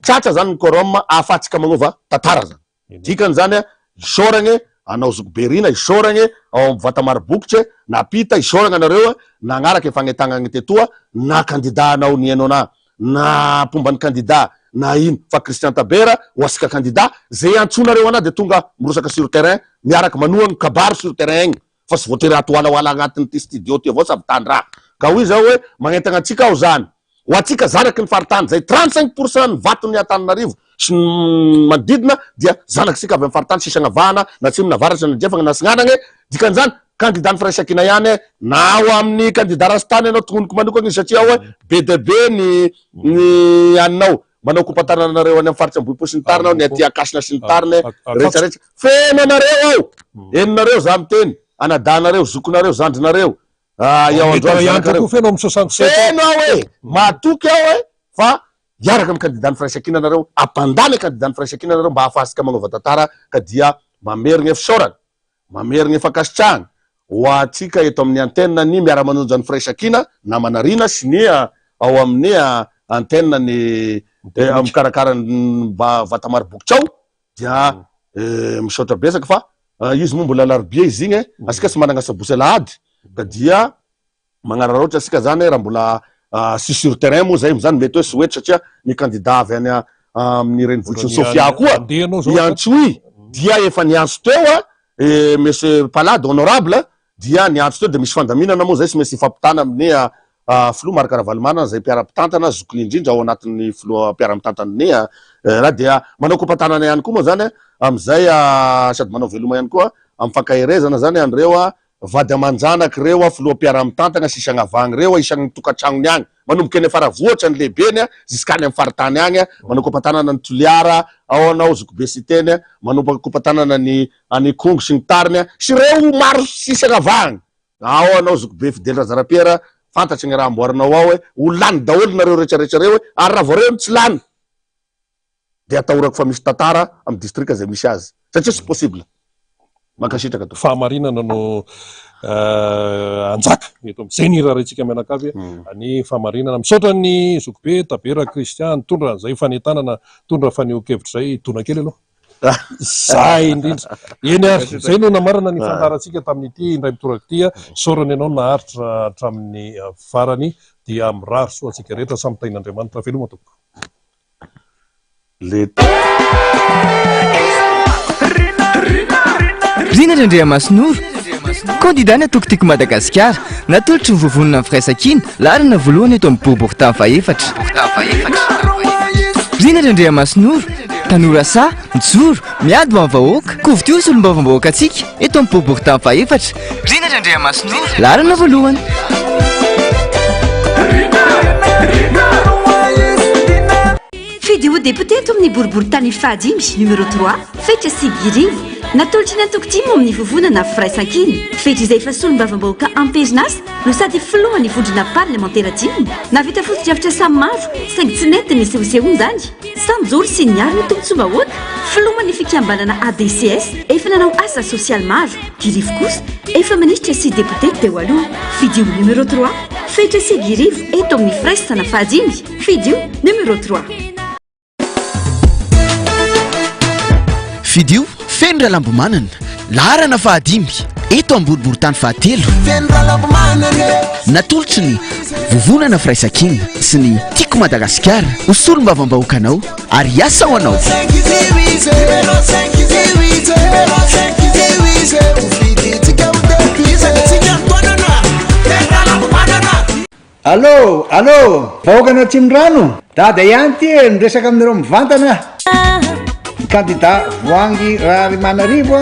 tratra zany ny quorum ahafatsika magnova tantara zany dikany zany isoragny anao zokoberina isoragny ao amy Vatamarbokitry napita isoragna anareo nagnaraka fagnetagnagny tetoa na candidat anao nihainao na pombany candidat na ino fa Christian Tabera ho asika candidat zay antsonareo ana de tonga mirosaka sur terrain miaraka manohagny kabary sur terrain igny fa sy voatery atoalawala agnatin'ny ty studio ty avao savy tandra ka hoy zao hoe magnentagna atsika ao zany ho atsika zanaky ny faritany zay 35% ny vatony Antananarivo sy manodidina dia zanaky sika avy amy faritany sisagnavahana na tsy minavaratra na jefagna na signanagny dikan'izany candidat ny Fraisakina ihany na ho amin'ny candidat rastany anao tognoniko manokana satria hoe be de be ny aninao manao kompatanana anareo any amy faritra Ambohipo sy ny tarina ny aty Akasina sy ny tariny rehetrarehetra feno anareo ao eninareo za miteny anadanareo zokonareo zandrinareo iao androanko feno amy 67 feno ao matoky ao fa iaraka amy candidat ny Fraisakina anareo ampandany candidat ny Fraisakina anareo mba ahafahasika magnova tantara ka dia mamerigny efisorana mamerigny efakasitrahana ho atsika eto amin'ny antenne ny miara-manonja ny Fraisakina na manarina sy ny ao amin'ny antenne ny amy karakarany Vatamarbokitra ao dia misaotra besaka fa izy moa mbola larobia izy igny asika sy managna sabosy alahady ka dia magnararoatra asika zany raha mbola sy sur terrain moa zay zany mety hoe sy oety satria ny candidat avy any amin'ny renivohitry ny Sofia koa iantsoy dia efa niantso teo monsieur Palade honorable dia niantso teo de misy fandaminana moa zay sy mesy ifampitana amin'ny filoha Marc Ravalomanana zay mpiara-pitantana zokony indrindra ao anatin'ny filoha mpiara-mitantany raha dia manao kompatanana ihany koa moa zany amizay sady manao veloma ihany koa amy fankaherezana zany andreo vady amanjanaky reo filoha mpiara-mitantana sy isagnavagny reo isagny tokantragnony agny manomboka eny afaravoatra ny lehibeny a ziskany amin'ny faritany agny a manokompantanana ny Toliara ao anao Zokobe Siteny a manokompantanana ny any Kongo sy ny tariny a sy reo maro sisakavagny ao anao Zokobe Fidèle Razarapiera fantatry ny raha amboarinao ao hoe ho lany daholo nareo rehetrarehetra reo hoe ary raha vao reo ny tsy lany de atahorako fa misy tantara amin'ny distrika zay misy azy satria tsy possible mankasitraka to fahamarinana no anjaka eto am'izay ny raha retsika mianakavy any fahamarinana misaotra ny Zokobe Tabera Christian tondra zay fanentanana tondra faneho-kevitra zay tona kely aloha zay indrindra eny ary zay no namarana ny fandarantsika tamin'ity indray mitoraka ity sorany ianao naharitra hatramin'ny farany dia mirary soa antsika rehetra samy tain'Andriamanitra veloma toko Rina Randriamasinoro candidat natoko tiako Madagasikara natolotry ny vovonina amin'ny firaisan-kina larana voalohany eto amin'ny boriboritany faefatra Rina Randriamasinoro tanora sa mijoro miady ho amin'ny vahoaka kovitio solombavam-bahoaka atsika eto amin'ny boriboritany faefatra Rina Randriamasinoro larana voalohany Fideo député eto amin'ny boriboritany fahadimy numéro 3 fetra Sigirivo natolotry ny antoko-timo amin'ny vovonana firaisan-kina fetra izay efa solombavam-bahoaka amperinasa no sady filohany vondrona parlementaire dimy navita foto-driavitra samy maro saingy tsy nety ny sehosehony zany samy joro sy ny ary ny tombotsoam-bahoaka filohany fikambanana ADCS efa nanao asa sosialy maro dirivo kosa efa ministra sy député teo aloha fideo numéro 3 fetra Sigirivo eto amin'ny firaisana fahadimy fideo numéro 3 Fideo fenra lambomanana larana fahadimy eto amboriboritany fahatelo natolotry ny vovonana firaisan-kina sy ny tiako Madagasikara ho solombavam-bahoaka anao ary hiasa ho anao Allô vahoaka anao Tsimorano dada ihany ty niresaka aminareo mivantana candidat Voangy Rarimanarivo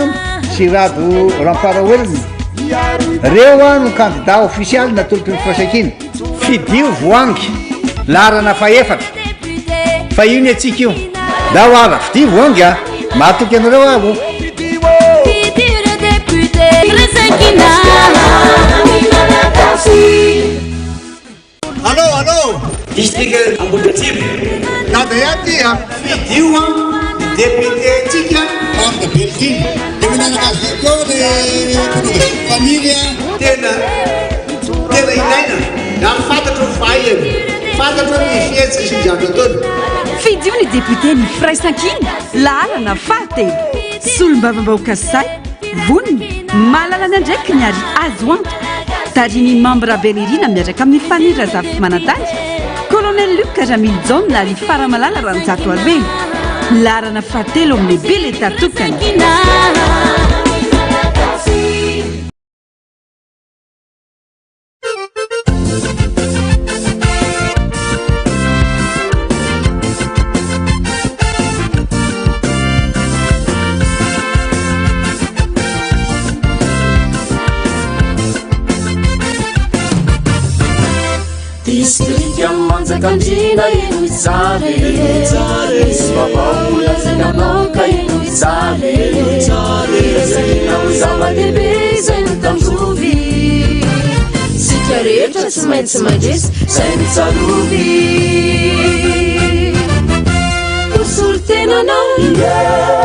sy Rado Ramparahoelina reo no candidat official natolotry ny firaisan-kina Fideo Voangy larana faefatra fa io ny atsika io da ho ara Fideo Voangy mahatoky anareo avo Allô district Ambohidratrimo nada ihany ty Fideo député tsika Marc Beltine de minanaka azy koa le familya tena ilaina na fantatro vahiny fantatro ny fietsika sy ny zavatra ataony Fideo ny député ny firaisan-kina larana fahatelo solombavam-bahoaka say voniny malalana ndraiky ny ary azo antoka tariny membre Benirina miaraka amin'ny fanira zavy manantany colonel Luc Ramil John ary faramalala ranjato arbeny larana fahatelo amin'ny bele tatokana distrika manjakandrina ino izale vavaola zinanoka ino izale zainao zava-dehibe zay no tambovy sika rehetra tsy maintsy mandresy zay no tsarovy osory-tenanao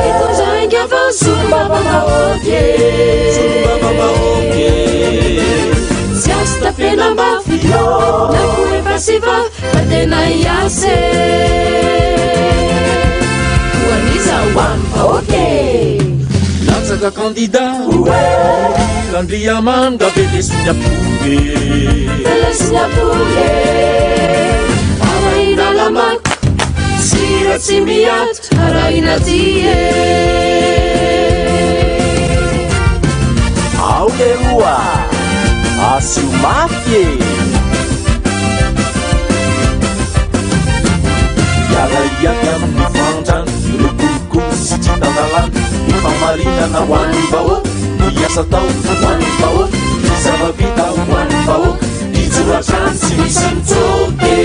itonjainga va solombavam-bahoaky sy azo tapenam-bafy na koefa sy vavy fa tena hiase hoaniza ho any vahoaky latsaka candidat Andriamanga velesiny apoge velesiny apoge arahina lamako sira tsy miato arahina tie aoleroa asio mafy iaraiaka amin'ny fandrano rokolokolo sy tsy tandalana ny famarinana ho an'ny vahoaka ny asa tao ho an'ny vahoaka ny zavavita ho an'ny vahoaka ny joratrano sy misy mitsoky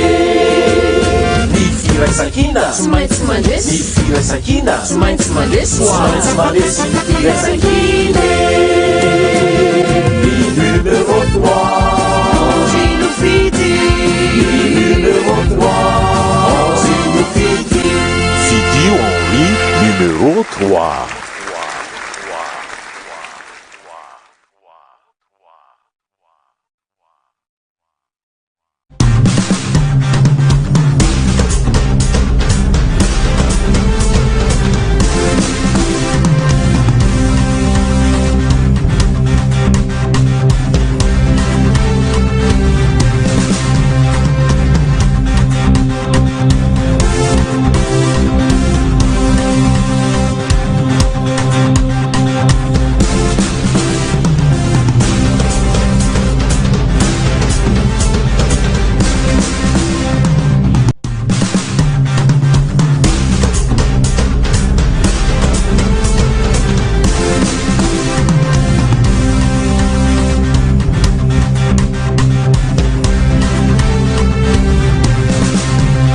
tsy maintsy mandresy ny firaisan-kina tsy maintsy mandresy tsy maintsy mandresy ny firaisan-kina